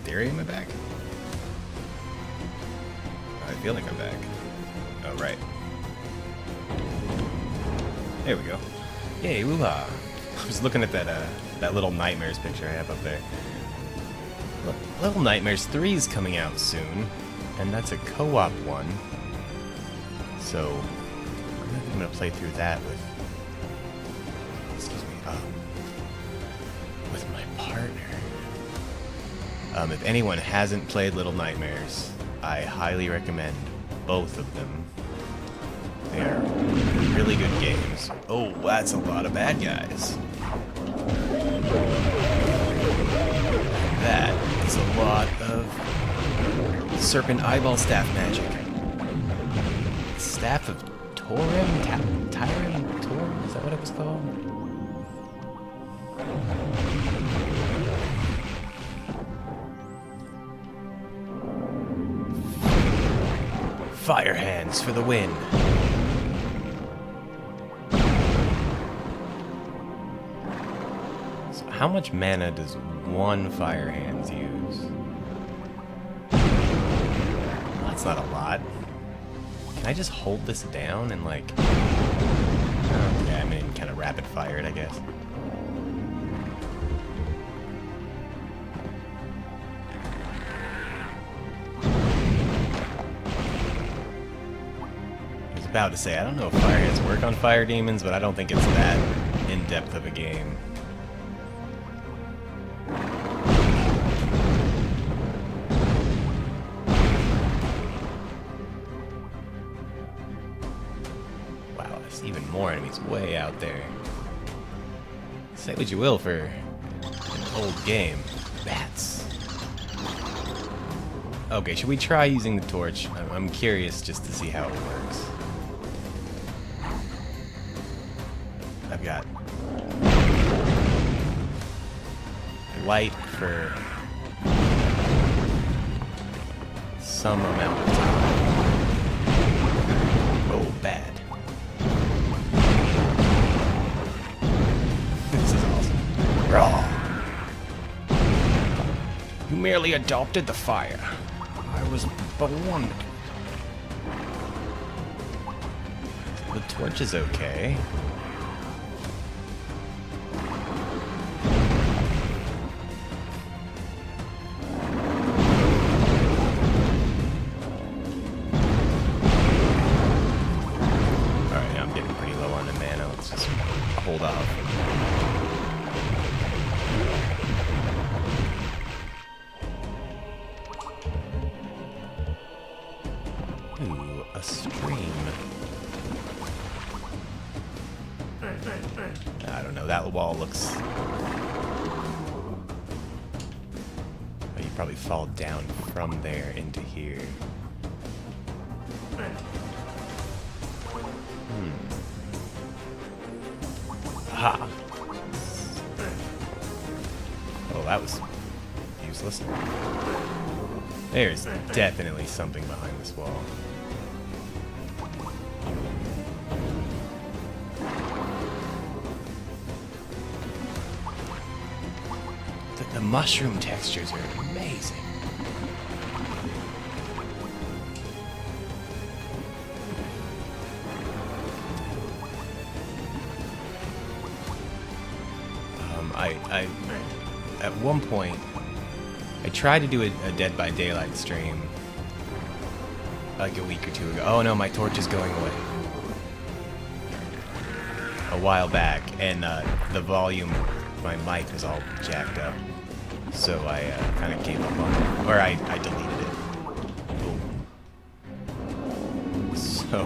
S1: theory, am I back? I feel like I'm back. Oh, right. There we go. Yay, woo-ha. I was looking at that Little Nightmares picture I have up there. Little Nightmares 3 is coming out soon, and that's a co-op one. So, I'm gonna play through that with, excuse me, with my partner. If anyone hasn't played Little Nightmares, I highly recommend both of them. They are really good games. Oh, that's a lot of bad guys. That is a lot of serpent eyeball staff magic. Staff of Torim? Tyrim? Torim? Is that what it was called? Fire hands for the win. So how much mana does one fire hands use? That's not a lot. Can I just hold this down and like... Okay, I mean, kind of rapid fire it, I guess. I was about to say, I don't know if fire hands work on fire demons, but I don't think it's that in-depth of a game. Even more enemies way out there. Say what you will for an old game. Bats. Okay, should we try using the torch? I'm curious just to see how it works. I've got light for some amount of time. Oh, bad. You merely adopted the fire. I was born. The torch is okay. Alright, I'm getting pretty low on the mana. Let's just hold off. Ooh, a stream. I don't know, that wall looks... Oh, you probably fall down from there into here. Ha! Oh, that was useless. There's definitely something behind this wall. The mushroom textures are amazing. I at one point I tried to do a Dead by Daylight stream like a week or two ago. Oh no, my torch is going away. A while back, and the volume, my mic was all jacked up, so I kind of gave up on it, or I deleted it. So,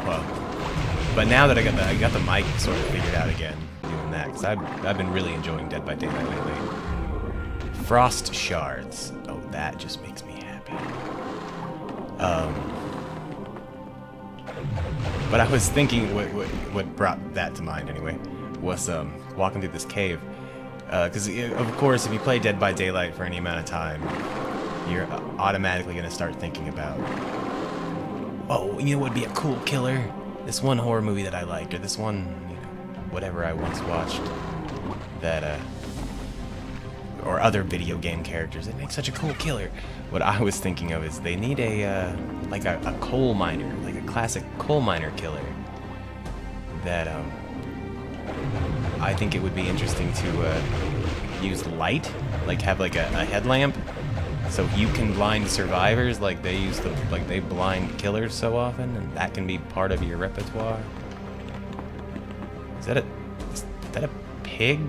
S1: but now that I got the mic sort of figured out again, doing that, because I've been really enjoying Dead by Daylight lately. Frost shards. Oh, that just makes me happy. But I was thinking, what brought that to mind anyway, was walking through this cave. Because, of course, if you play Dead by Daylight for any amount of time, you're automatically going to start thinking about, oh, you know what would be a cool killer? This one horror movie that I liked, or this one, you know, whatever I once watched that or other video game characters. It makes such a cool killer. What I was thinking of is they need a like a coal miner, like a classic coal miner killer. That I think it would be interesting to use light, like have like a headlamp, so you can blind survivors like they use the they blind killers so often, and that can be part of your repertoire. Is that a pig?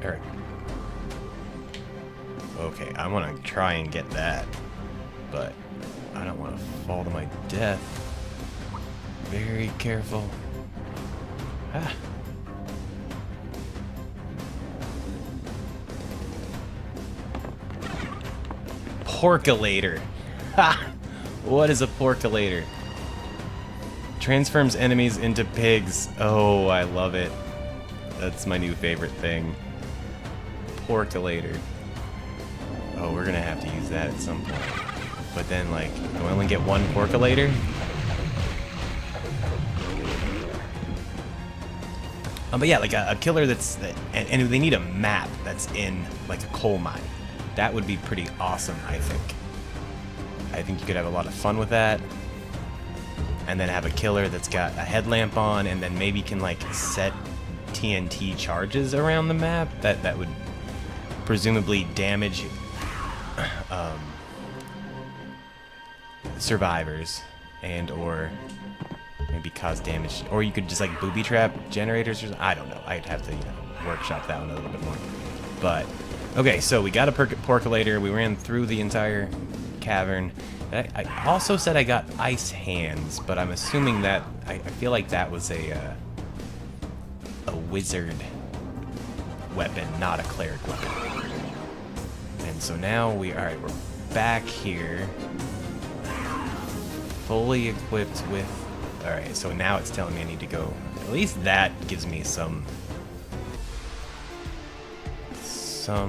S1: Or okay, I want to try and get that, but I don't want to fall to my death. Very careful. Ah. Porculator. Ha! What is a porculator? Transforms enemies into pigs. Oh, I love it. That's my new favorite thing. Porculator. Oh, we're gonna have to use that at some point. But then, like, do I only get one porculator? But yeah, like a killer that's... And they need a map that's in, like, a coal mine. That would be pretty awesome, I think. I think you could have a lot of fun with that. And then have a killer that's got a headlamp on, and then maybe can, like, set TNT charges around the map. That would presumably damage survivors, and or maybe cause damage, or you could just like booby trap generators or something. I don't know. I'd have to workshop that one a little bit more. But okay, so we got a porculator. We ran through the entire cavern. I also said I got ice hands, but I'm assuming that I feel like that was a wizard weapon, not a cleric weapon. And so now we're back here, fully equipped with. All right, so now it's telling me I need to go. At least that gives me some. So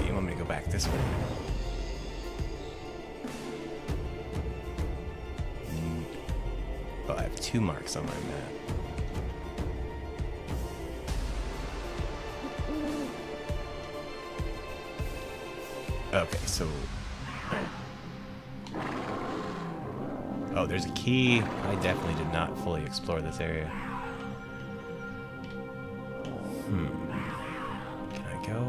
S1: you want me to go back this way? Oh, I have 2 marks on my map. Okay, so... Oh, there's a key. I definitely did not fully explore this area. Can I go?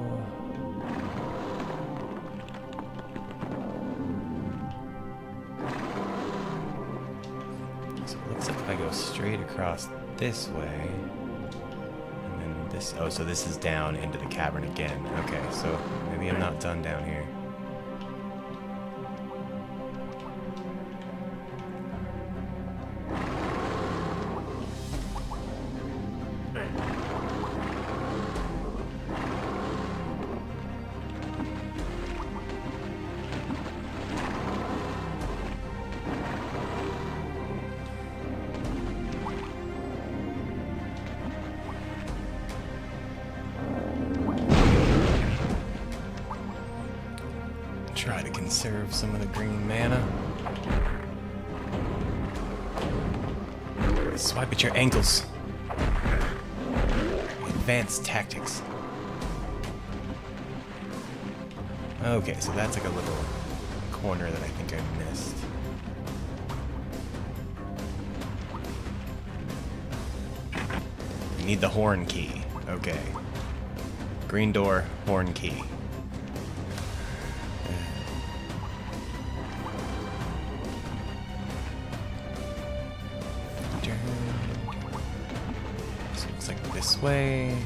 S1: So it looks like if I go straight across this way, and then this... Oh, so this is down into the cavern again. Okay, so maybe I'm not done down here. Try to conserve some of the green mana. Swipe at your ankles. Advanced tactics. Okay, so that's like a little corner that I think I missed. You need the horn key. Okay. Green door, horn key. So it looks like this way.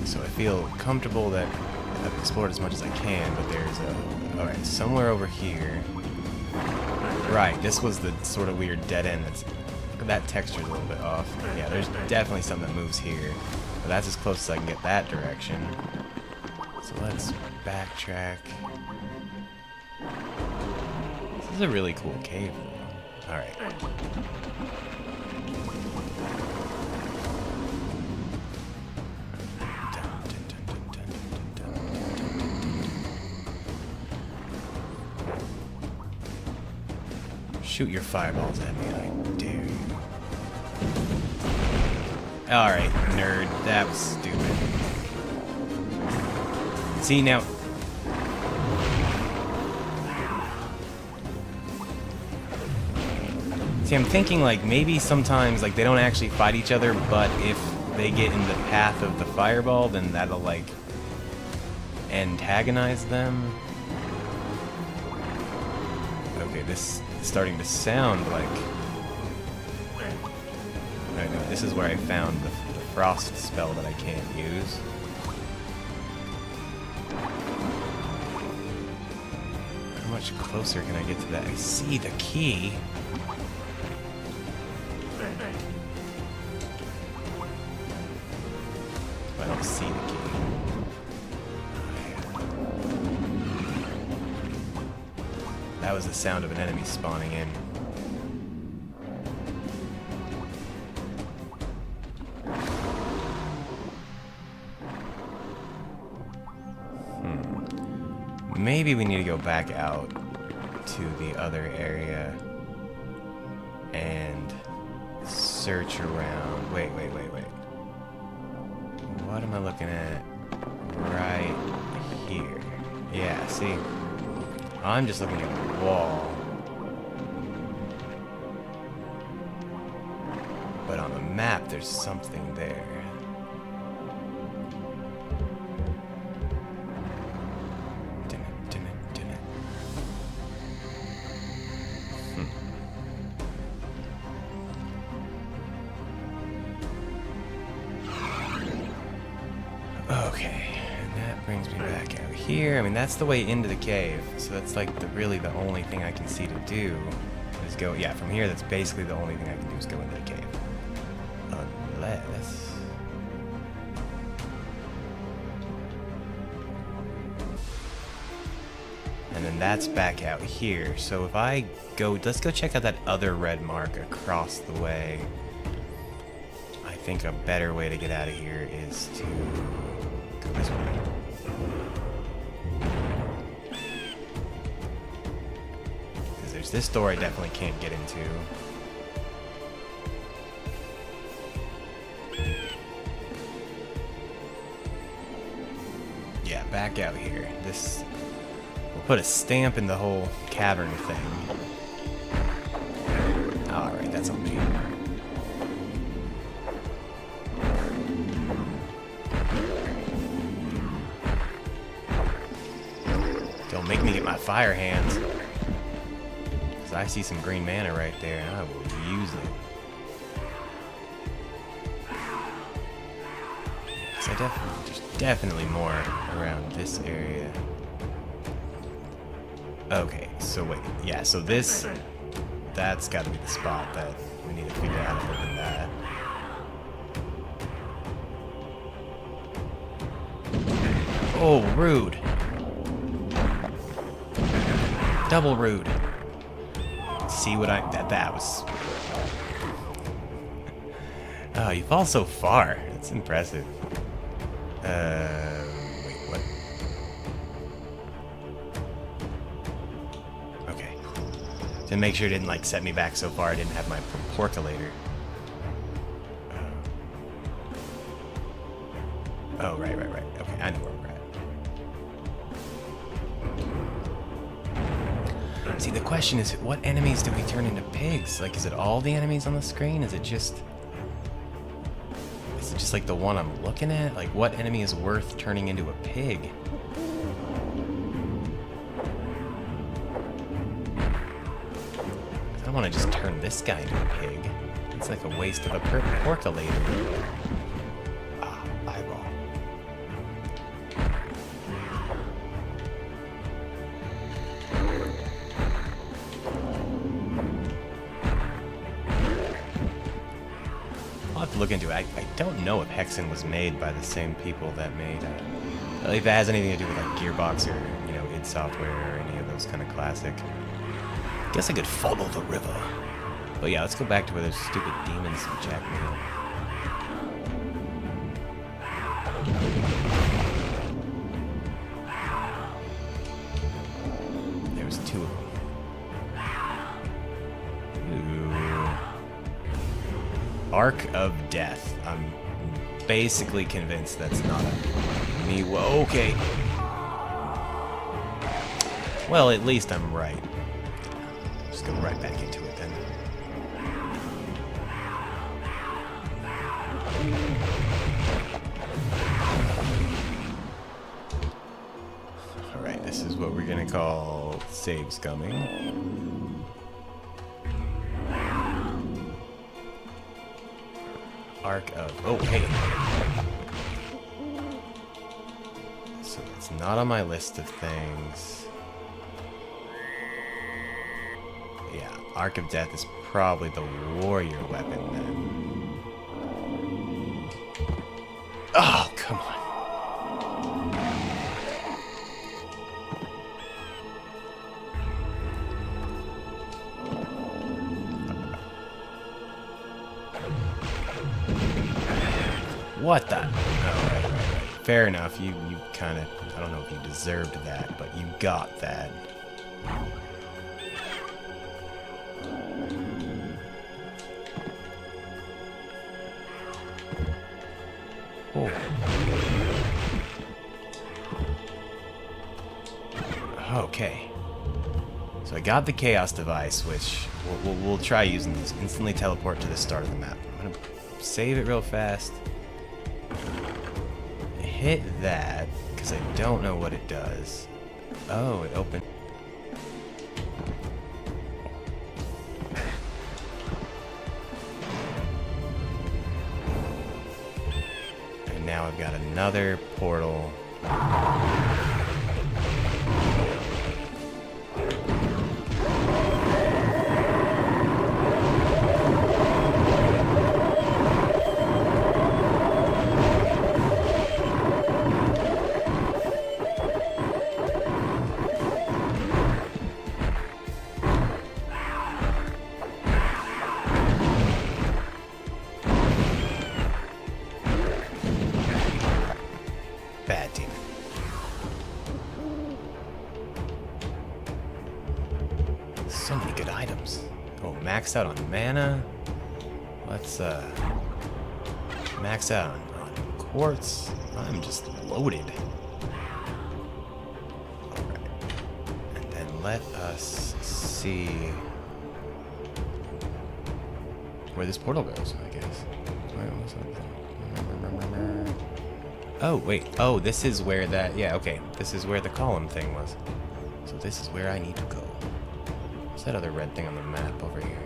S1: So I feel comfortable that I've explored as much as I can, but there's a... Alright, somewhere over here. Right, this was the sort of weird dead end that's... That texture's a little bit off. Yeah, there's definitely something that moves here. But that's as close as I can get that direction. So let's backtrack. This is a really cool cave, though. Alright. Shoot your fireballs at me, I dare you. Alright, nerd. That was stupid. See, now... See, I'm thinking, like, maybe sometimes, like, they don't actually fight each other, but if they get in the path of the fireball, then that'll, like, antagonize them. Okay, this is starting to sound like... I know, this is where I found the frost spell that I can't use. How much closer can I get to that? I see the key. I don't see the key. That was the sound of an enemy spawning in. Maybe we need to go back out to the other area and search around. Wait. What am I looking at? Right here. Yeah, see? I'm just looking at the wall. But on the map, there's something there. Okay, and that brings me back out here. I mean, that's the way into the cave, so that's like really the only thing I can see to do is go. Yeah, from here, that's basically the only thing I can do is go into the cave. Unless... And then that's back out here. So if I go, let's go check out that other red mark across the way. I think a better way to get out of here is to go this way. Because there's this door I definitely can't get into. Yeah, back out here. This will put a stamp in the whole cavern thing. Alright, that's on me. Don't make me get my fire hands. Because I see some green mana right there, and I will use it. Because there's definitely more around this area. Okay, so wait. Yeah, so that's got to be the spot that we need to figure out other than that. Oh, rude. Double rude. See what that was. Oh, you fall so far. That's impressive. Wait, what? Okay. To make sure it didn't like set me back so far, I didn't have my porculator. Oh, right. Okay, I know where we're at. See, the question is, what enemies do we turn into pigs? Like, is it all the enemies on the screen? Is it just like the one I'm looking at? Like, what enemy is worth turning into a pig? I don't want to just turn this guy into a pig. It's like a waste of a porculator. Ah, eyeball. I'll have to look into it. I don't know if Hexen was made by the same people that made, if it has anything to do with like Gearbox or, you know, id Software or any of those kind of classic. Guess I could follow the river. But yeah, let's go back to where those stupid demons jacked me up. There was two of them. Arc of Death. I'm basically convinced that's not a me. Okay. Well, at least I'm right. Just go right back into it then. Alright, this is what we're gonna call saves coming. Arc of... Oh, hey! So it's not on my list of things. Yeah, Arc of Death is probably the warrior weapon then. Oh, come on. What the? Oh, right. Fair enough. You kind of... I don't know if you deserved that, but you got that. Oh. Okay. So I got the Chaos Device, which we'll try using these. Instantly teleport to the start of the map. I'm gonna save it real fast. Hit that, because I don't know what it does. Oh, it opened. And now I've got another portal. Bad team. So many good items. Oh, maxed out on mana. Let's max out on quartz. I'm just loaded. Alright. And then let us see where this portal goes, I guess. Oh, wait. Oh, this is where that... Yeah, okay. This is where the column thing was. So this is where I need to go. What's that other red thing on the map over here?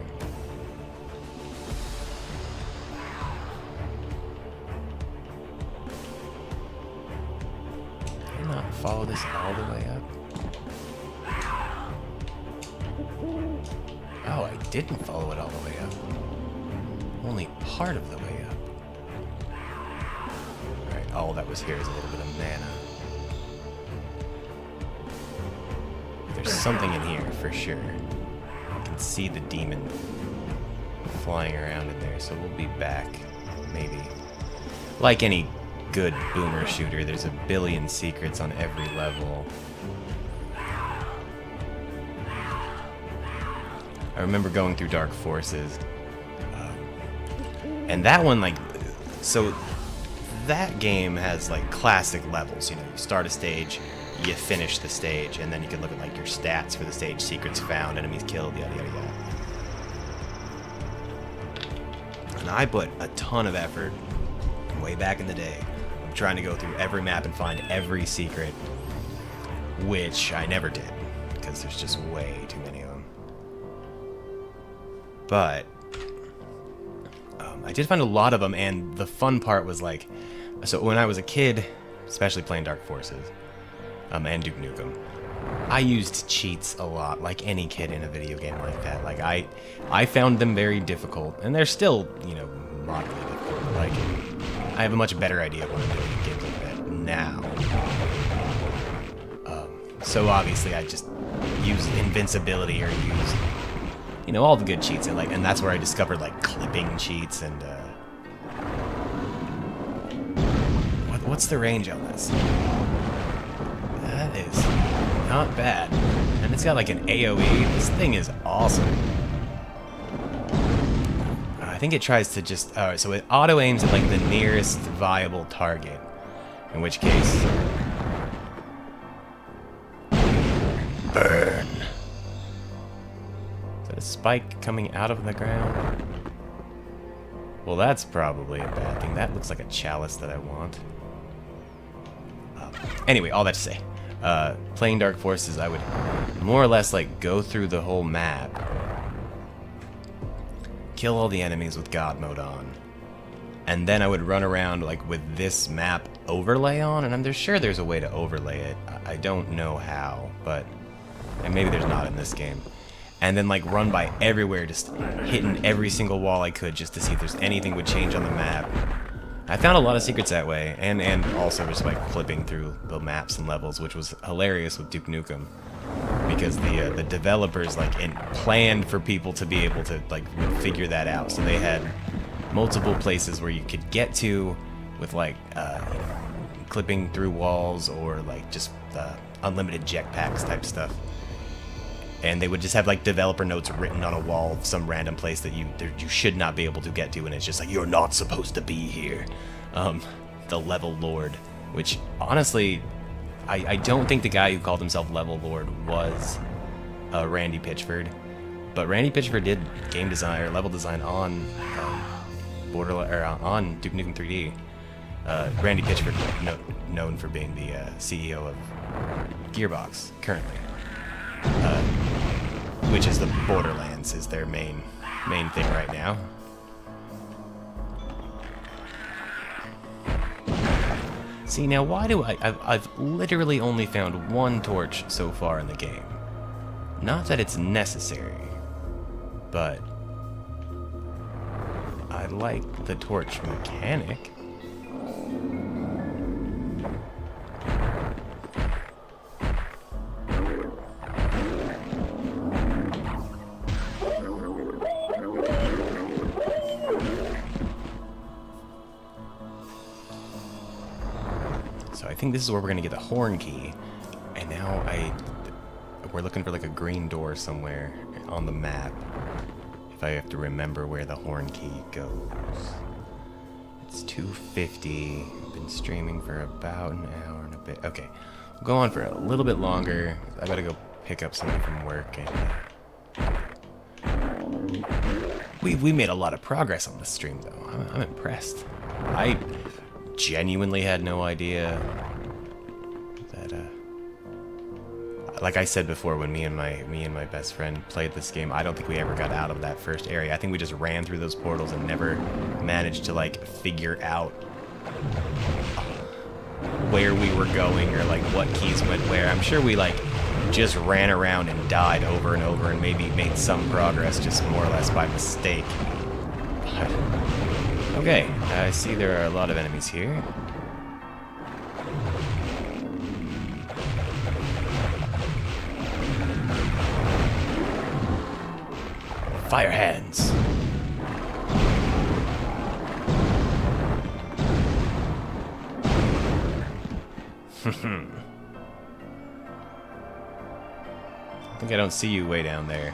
S1: Did I not follow this all the way up? Oh, I didn't follow it all the way up. Only part of the way up. All that was here is a little bit of mana. There's something in here for sure. I can see the demon flying around in there, so we'll be back, maybe. Like any good boomer shooter, there's a billion secrets on every level. I remember going through Dark Forces, and that one, like, so that game has like classic levels. You know, you start a stage, you finish the stage, and then you can look at like your stats for the stage, secrets found, enemies killed, yada yada yada. And I put a ton of effort way back in the day of trying to go through every map and find every secret, which I never did because there's just way too many of them. But I did find a lot of them, and the fun part was like, so when I was a kid, especially playing Dark Forces, and Duke Nukem, I used cheats a lot, like any kid in a video game like that. Like I found them very difficult, and they're still, you know, moderately difficult. But like, I have a much better idea of what I'm doing in games like that now. So obviously, I just use invincibility or use, you know, all the good cheats, and like, and that's where I discovered like clipping cheats and what's the range on this? That is not bad, and it's got like an AOE. This thing is awesome. I I think it tries to just... so it auto-aims at, like, the nearest viable target. In which case... Burn! Is that a spike coming out of the ground? Well, that's probably a bad thing. That looks like a chalice that I want. Anyway, all that to say. Playing Dark Forces, I would more or less, like, go through the whole map. Kill all the enemies with God mode on. And then I would run around, like, with this map overlay on. And I'm sure there's a way to overlay it. I don't know how, but... And maybe there's not in this game. And then, like, run by everywhere, just hitting every single wall I could just to see if there's anything would change on the map. I found a lot of secrets that way, and also just, like, flipping through the maps and levels, which was hilarious with Duke Nukem. Because the developers, like, planned for people to be able to, like, figure that out. So they had multiple places where you could get to with, like, clipping through walls or, like, just unlimited jetpacks type stuff. And they would just have, like, developer notes written on a wall of some random place that you should not be able to get to, and it's just like, you're not supposed to be here. The Level Lord, which, honestly, I don't think the guy who called himself Level Lord was Randy Pitchford, but Randy Pitchford did game design, or level design on on Duke Nukem 3D. Randy Pitchford, known for being the CEO of Gearbox, currently. Which is the Borderlands is their main thing right now. See, now why do I've literally only found one torch so far in the game. Not that it's necessary, but I like the torch mechanic. So I think this is where we're gonna get the horn key, and now we're looking for like a green door somewhere on the map. If I have to remember where the horn key goes. It's 2:50. I've been streaming for about an hour and a bit. Okay, we'll go on for a little bit longer. I gotta go pick up something from work, and we made a lot of progress on this stream though. I'm impressed. I genuinely had no idea that like I said before, when me and my best friend played this game, I don't think we ever got out of that first area. I think we just ran through those portals and never managed to like figure out where we were going or like what keys went where. I'm sure we like just ran around and died over and over and maybe made some progress just more or less by mistake. But okay, I see there are a lot of enemies here. Fire hands. I think I don't see you way down there.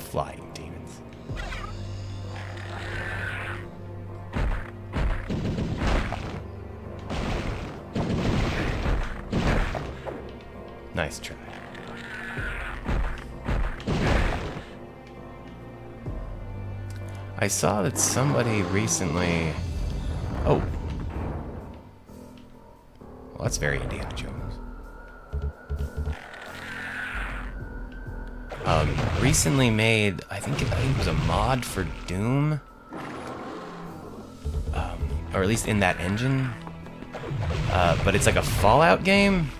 S1: Flying demons. Nice try. I saw that somebody recently... Oh. Well, that's very Indiana Jones. Recently made, I think it was a mod for Doom. Or at least in that engine. But it's like a Fallout game.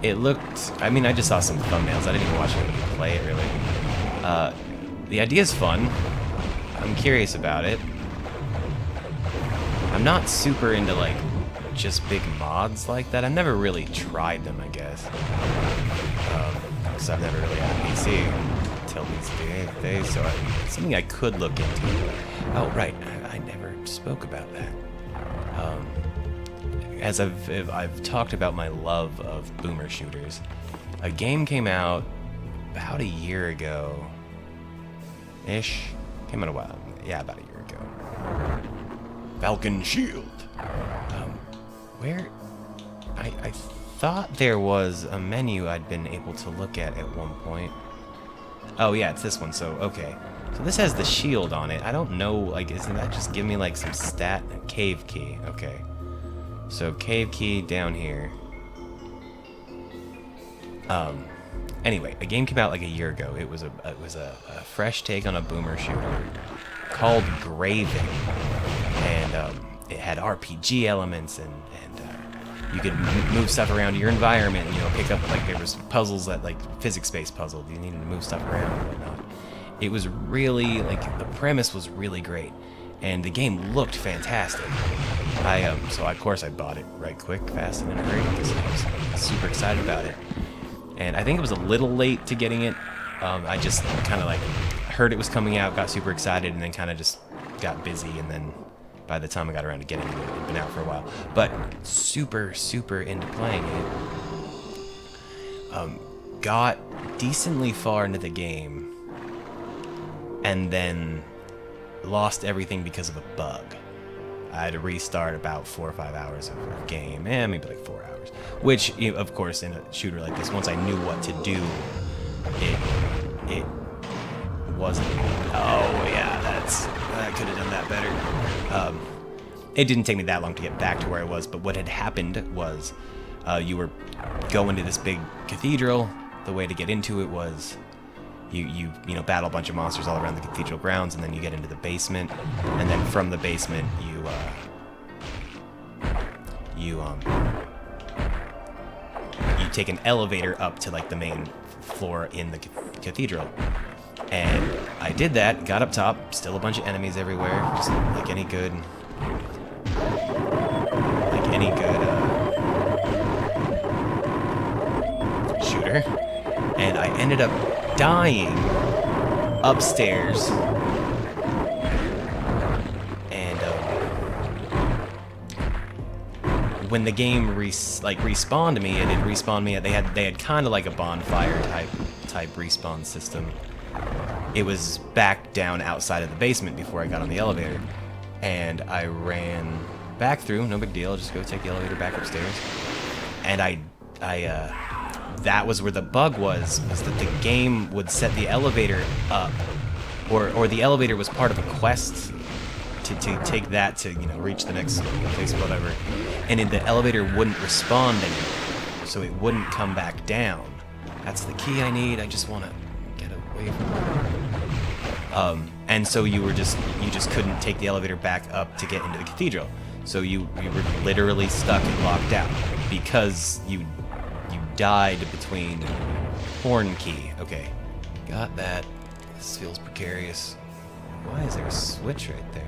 S1: It looked... I mean, I just saw some thumbnails. I didn't even watch anybody play it, really. The idea's fun. I'm curious about it. I'm not super into, like, just big mods like that. I've never really tried them, I guess. Because I've never really had a PC until these days, so it's something I could look into. Oh, right. I never spoke about that. As I've talked about my love of boomer shooters, a game came out about a year ago. Ish. Came out a while. Yeah, about a year ago. Falcon Shield. Where... I thought there was a menu I'd been able to look at one point. Oh, yeah, it's this one, so, okay. So this has the shield on it. I don't know, like, isn't that just give me, like, some stat? Cave key, okay. So, cave key down here. Anyway, a game came out like a year ago. It was a fresh take on a boomer shooter called Graven. And, it had RPG elements and you could move stuff around your environment, you know, pick up, like, there was puzzles that, like, physics-based puzzles. You needed to move stuff around and whatnot. It was really, like, the premise was really great. And the game looked fantastic. So of course I bought it right quick, fast, and in a hurry, because I was super excited about it. And I think it was a little late to getting it. I just kind of, like, heard it was coming out, got super excited, and then kind of just got busy, and then by the time I got around to getting it, it had been out for a while. But super, super into playing it. Got decently far into the game, and then lost everything because of a bug. I had to restart about 4 or 5 hours of game, maybe like 4 hours. Which, you know, of course, in a shooter like this, once I knew what to do, it wasn't. Oh yeah, I could have done that better. It didn't take me that long to get back to where I was, but what had happened was, you were going to this big cathedral. The way to get into it was you know, battle a bunch of monsters all around the cathedral grounds, and then you get into the basement, and then from the basement you take an elevator up to, like, the main floor in the cathedral. And I did that, got up top, still a bunch of enemies everywhere, just like any good shooter. And I ended up dying upstairs. And when the game respawned me, it had respawned me. They had kind of like a bonfire type respawn system. It was back down outside of the basement before I got on the elevator, and I ran back through. No big deal. Just go take the elevator back upstairs. And that was where the bug was that the game would set the elevator up, or the elevator was part of a quest to take that to, you know, reach the next place, whatever. And the elevator wouldn't respond anymore, so it wouldn't come back down. That's the key I need. I just want to get away from it. And so you just couldn't take the elevator back up to get into the cathedral. So you were literally stuck and locked out because you died between horn key. Okay, got that. This feels precarious. Why is there a switch right there?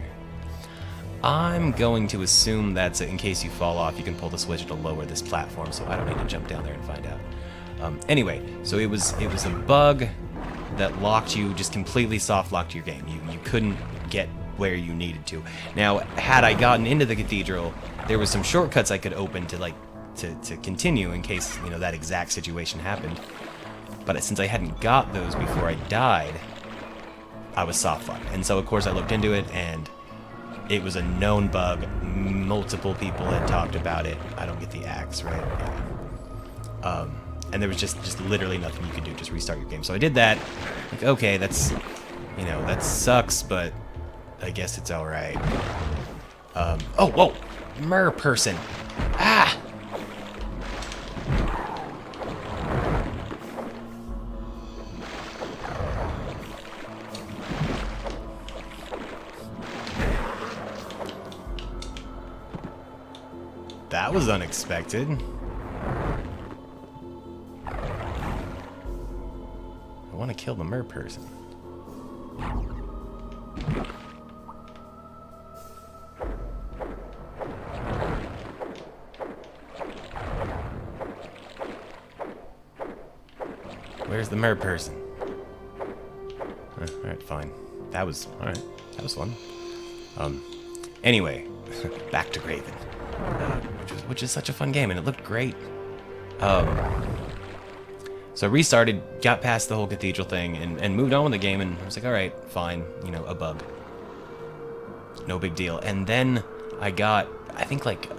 S1: I'm going to assume that's in case you fall off, you can pull the switch to lower this platform, so I don't need to jump down there and find out. Anyway, so it was a bug that locked you, just completely soft locked your game. You couldn't get where you needed to. Now, had I gotten into the cathedral, there was some shortcuts I could open to to continue in case, you know, that exact situation happened. But since I hadn't got those before I died, I was soft locked. And so of course I looked into it, and it was a known bug. Multiple people had talked about it. I don't get the axe, right? Yeah. And there was just literally nothing you could do, just restart your game. So I did that. Like, okay, that's, you know, that sucks, but I guess it's all right. Oh, whoa, mer person. Ah. That was unexpected. I want to kill the mer person. Where's the mer person? Alright, fine. That was alright. That was fun. Anyway, back to Graven, which is such a fun game, and it looked great. So I restarted, got past the whole cathedral thing, and moved on with the game, and I was like, alright, fine, you know, a bug. No big deal. And then I got, I think, like,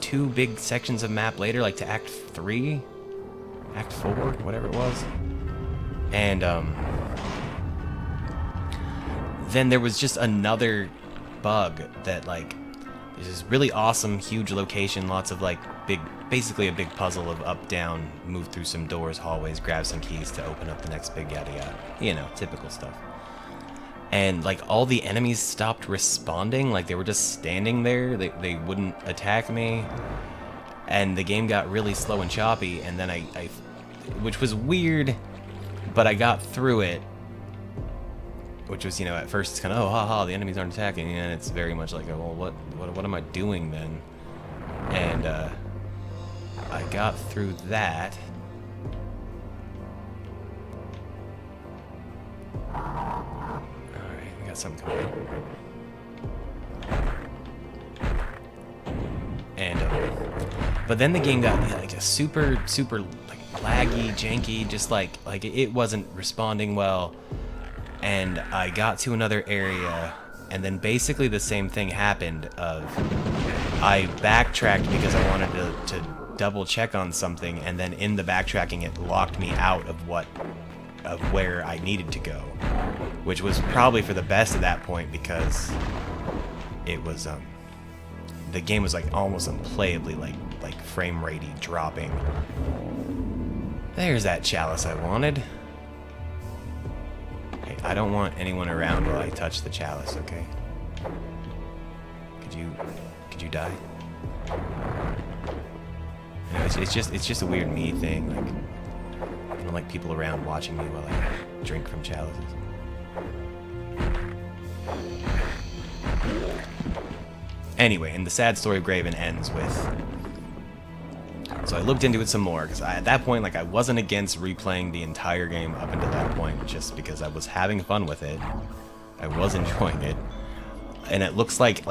S1: 2 big sections of map later, like to Act 3? Act 4? Whatever it was. And, then there was just another bug that, like, there's this really awesome, huge location, lots of, like, basically a big puzzle of up, down, move through some doors, hallways, grab some keys to open up the next big yada yada. You know, typical stuff. And, like, all the enemies stopped responding, like, they were just standing there, they wouldn't attack me, and the game got really slow and choppy, and then I which was weird, but I got through it, which was, you know, at first it's kind of, oh, haha, the enemies aren't attacking, and it's very much like, well, what am I doing then? And, I got through that. Alright, we got something coming up. And, but then the game got, like, a super, like, laggy, janky, just like it wasn't responding well. And I got to another area, and then basically the same thing happened. I backtracked because I wanted to double check on something, and then in the backtracking it locked me out of where I needed to go, which was probably for the best at that point, because it was the game was like almost unplayably like frame ratey dropping. There's that chalice I wanted. Hey, I don't want anyone around while I touch the chalice, okay? Could you die? You know, it's just a weird me thing. Like, I don't like people around watching me while I drink from chalices. Anyway, and the sad story of Graven ends with. So I looked into it some more, because at that point, like, I wasn't against replaying the entire game up until that point, just because I was having fun with it. I was enjoying it. And it looks like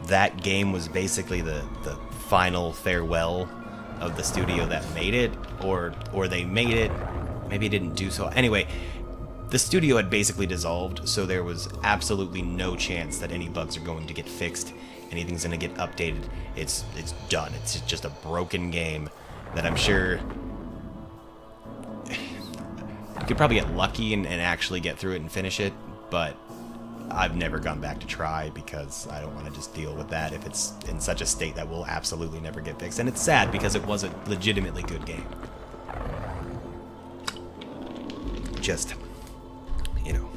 S1: that game was basically the final farewell of the studio that made it, or they made it, maybe didn't do so. Anyway, the studio had basically dissolved, so there was absolutely no chance that any bugs are going to get fixed, anything's going to get updated. It's done. It's just a broken game that I'm sure you could probably get lucky and actually get through it and finish it, but I've never gone back to try because I don't want to just deal with that if it's in such a state that will absolutely never get fixed. And it's sad because it was a legitimately good game. Just, you know,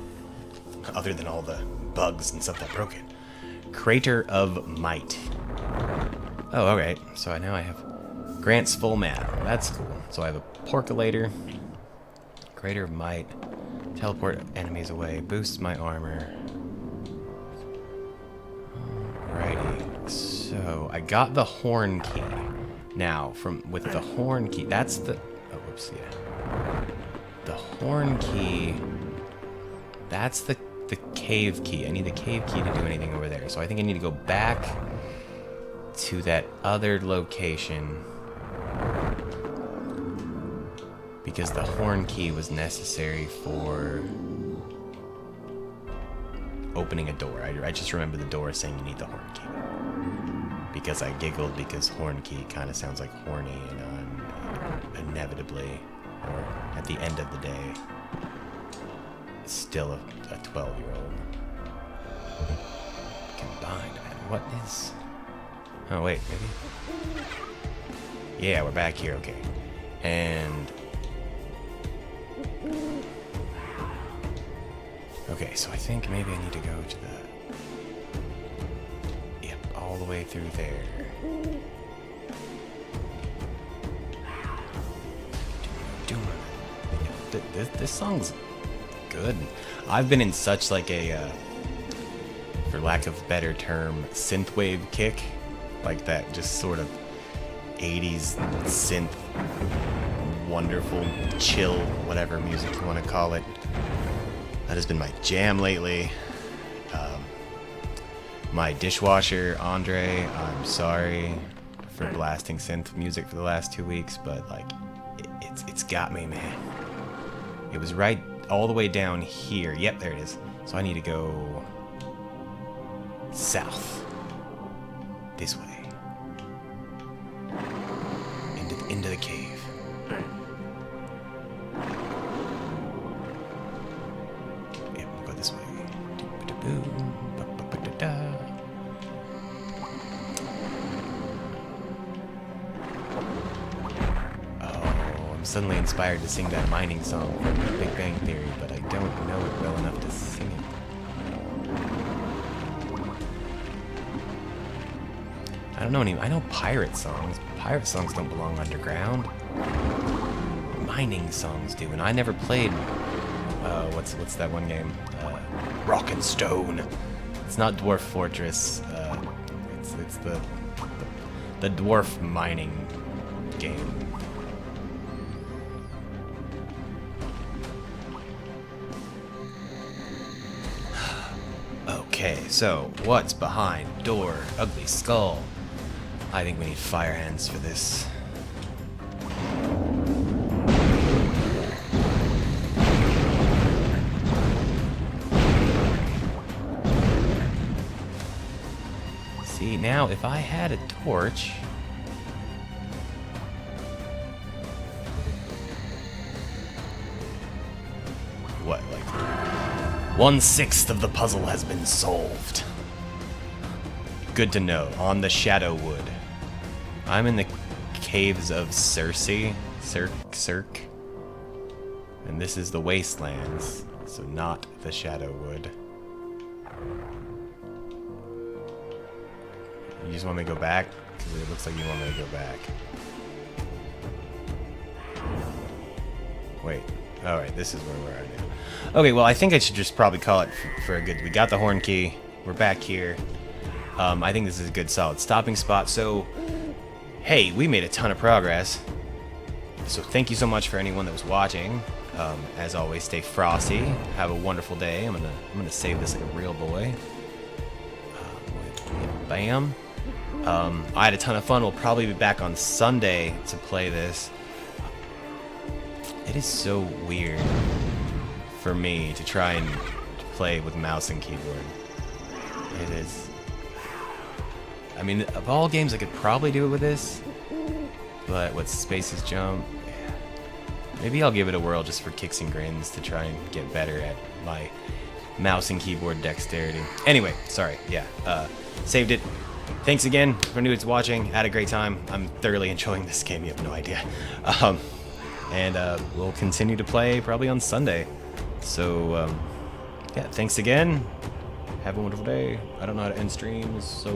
S1: other than all the bugs and stuff that broke it. Crater of Might. Oh, alright. So now I have grants full mana. That's cool. So I have a Porculator, Crater of Might, teleport enemies away, boosts my armor. Alrighty. So I got the horn key. Now, with the horn key, that's the. Oh, whoops, yeah. The horn key. That's the cave key. I need the cave key to do anything over there. So I think I need to go back to that other location, because the horn key was necessary for opening a door. I just remember the door saying you need the horn key, because I giggled because horn key kind of sounds like horny, and inevitably, or at the end of the day, still a 12-year-old. Combined, man. What is... Oh, wait, maybe? Yeah, we're back here, okay. And... Okay, so I think maybe I need to go to the... Yep, all the way through there. This song's good. I've been in such like a, for lack of a better term, synthwave kick, like that just sort of 80s synth, wonderful, chill, whatever music you want to call it. That has been my jam lately. my dishwasher, Andre. I'm sorry for blasting synth music for the last 2 weeks, but like, it's got me, man. It was right all the way down here. Yep, there it is. So I need to go south. This way. Into the cave. Yep, we'll go this way. Oh, I'm suddenly inspired to sing that mining song from Big Bang Theory, but I don't know it well enough to sing it. I don't know any. I know pirate songs. Pirate songs don't belong underground. Mining songs do, and I never played. What's that one game? Rock and Stone. It's not Dwarf Fortress. It's the dwarf mining game. Okay, so what's behind door? Ugly skull. I think we need fire hands for this. See, now if I had a torch... What, like... 1/6 of the puzzle has been solved. Good to know. On the Shadow Wood. I'm in the caves of Circe. Cirque. And this is the Wastelands. So not the Shadow Wood. You just want me to go back? Because it looks like you want me to go back. Wait. Alright, this is where we're at now. Okay, well, I think I should just probably call it for a good... We got the horn key. We're back here. I think this is a good, solid stopping spot. So, hey, we made a ton of progress. So thank you so much for anyone that was watching. As always, stay frosty. Have a wonderful day. I'm gonna save this like a real boy. Bam. I had a ton of fun. We'll probably be back on Sunday to play this. It is so weird for me to try and play with mouse and keyboard. It is. I mean, of all games, I could probably do it with this. But what Spaces Jump? Yeah. Maybe I'll give it a whirl just for kicks and grins to try and get better at my mouse and keyboard dexterity. Anyway, sorry. Yeah. Saved it. Thanks again for anyone who's watching. Had a great time. I'm thoroughly enjoying this game. You have no idea. And we'll continue to play probably on Sunday. So, yeah, thanks again. Have a wonderful day. I don't know how to end streams, so...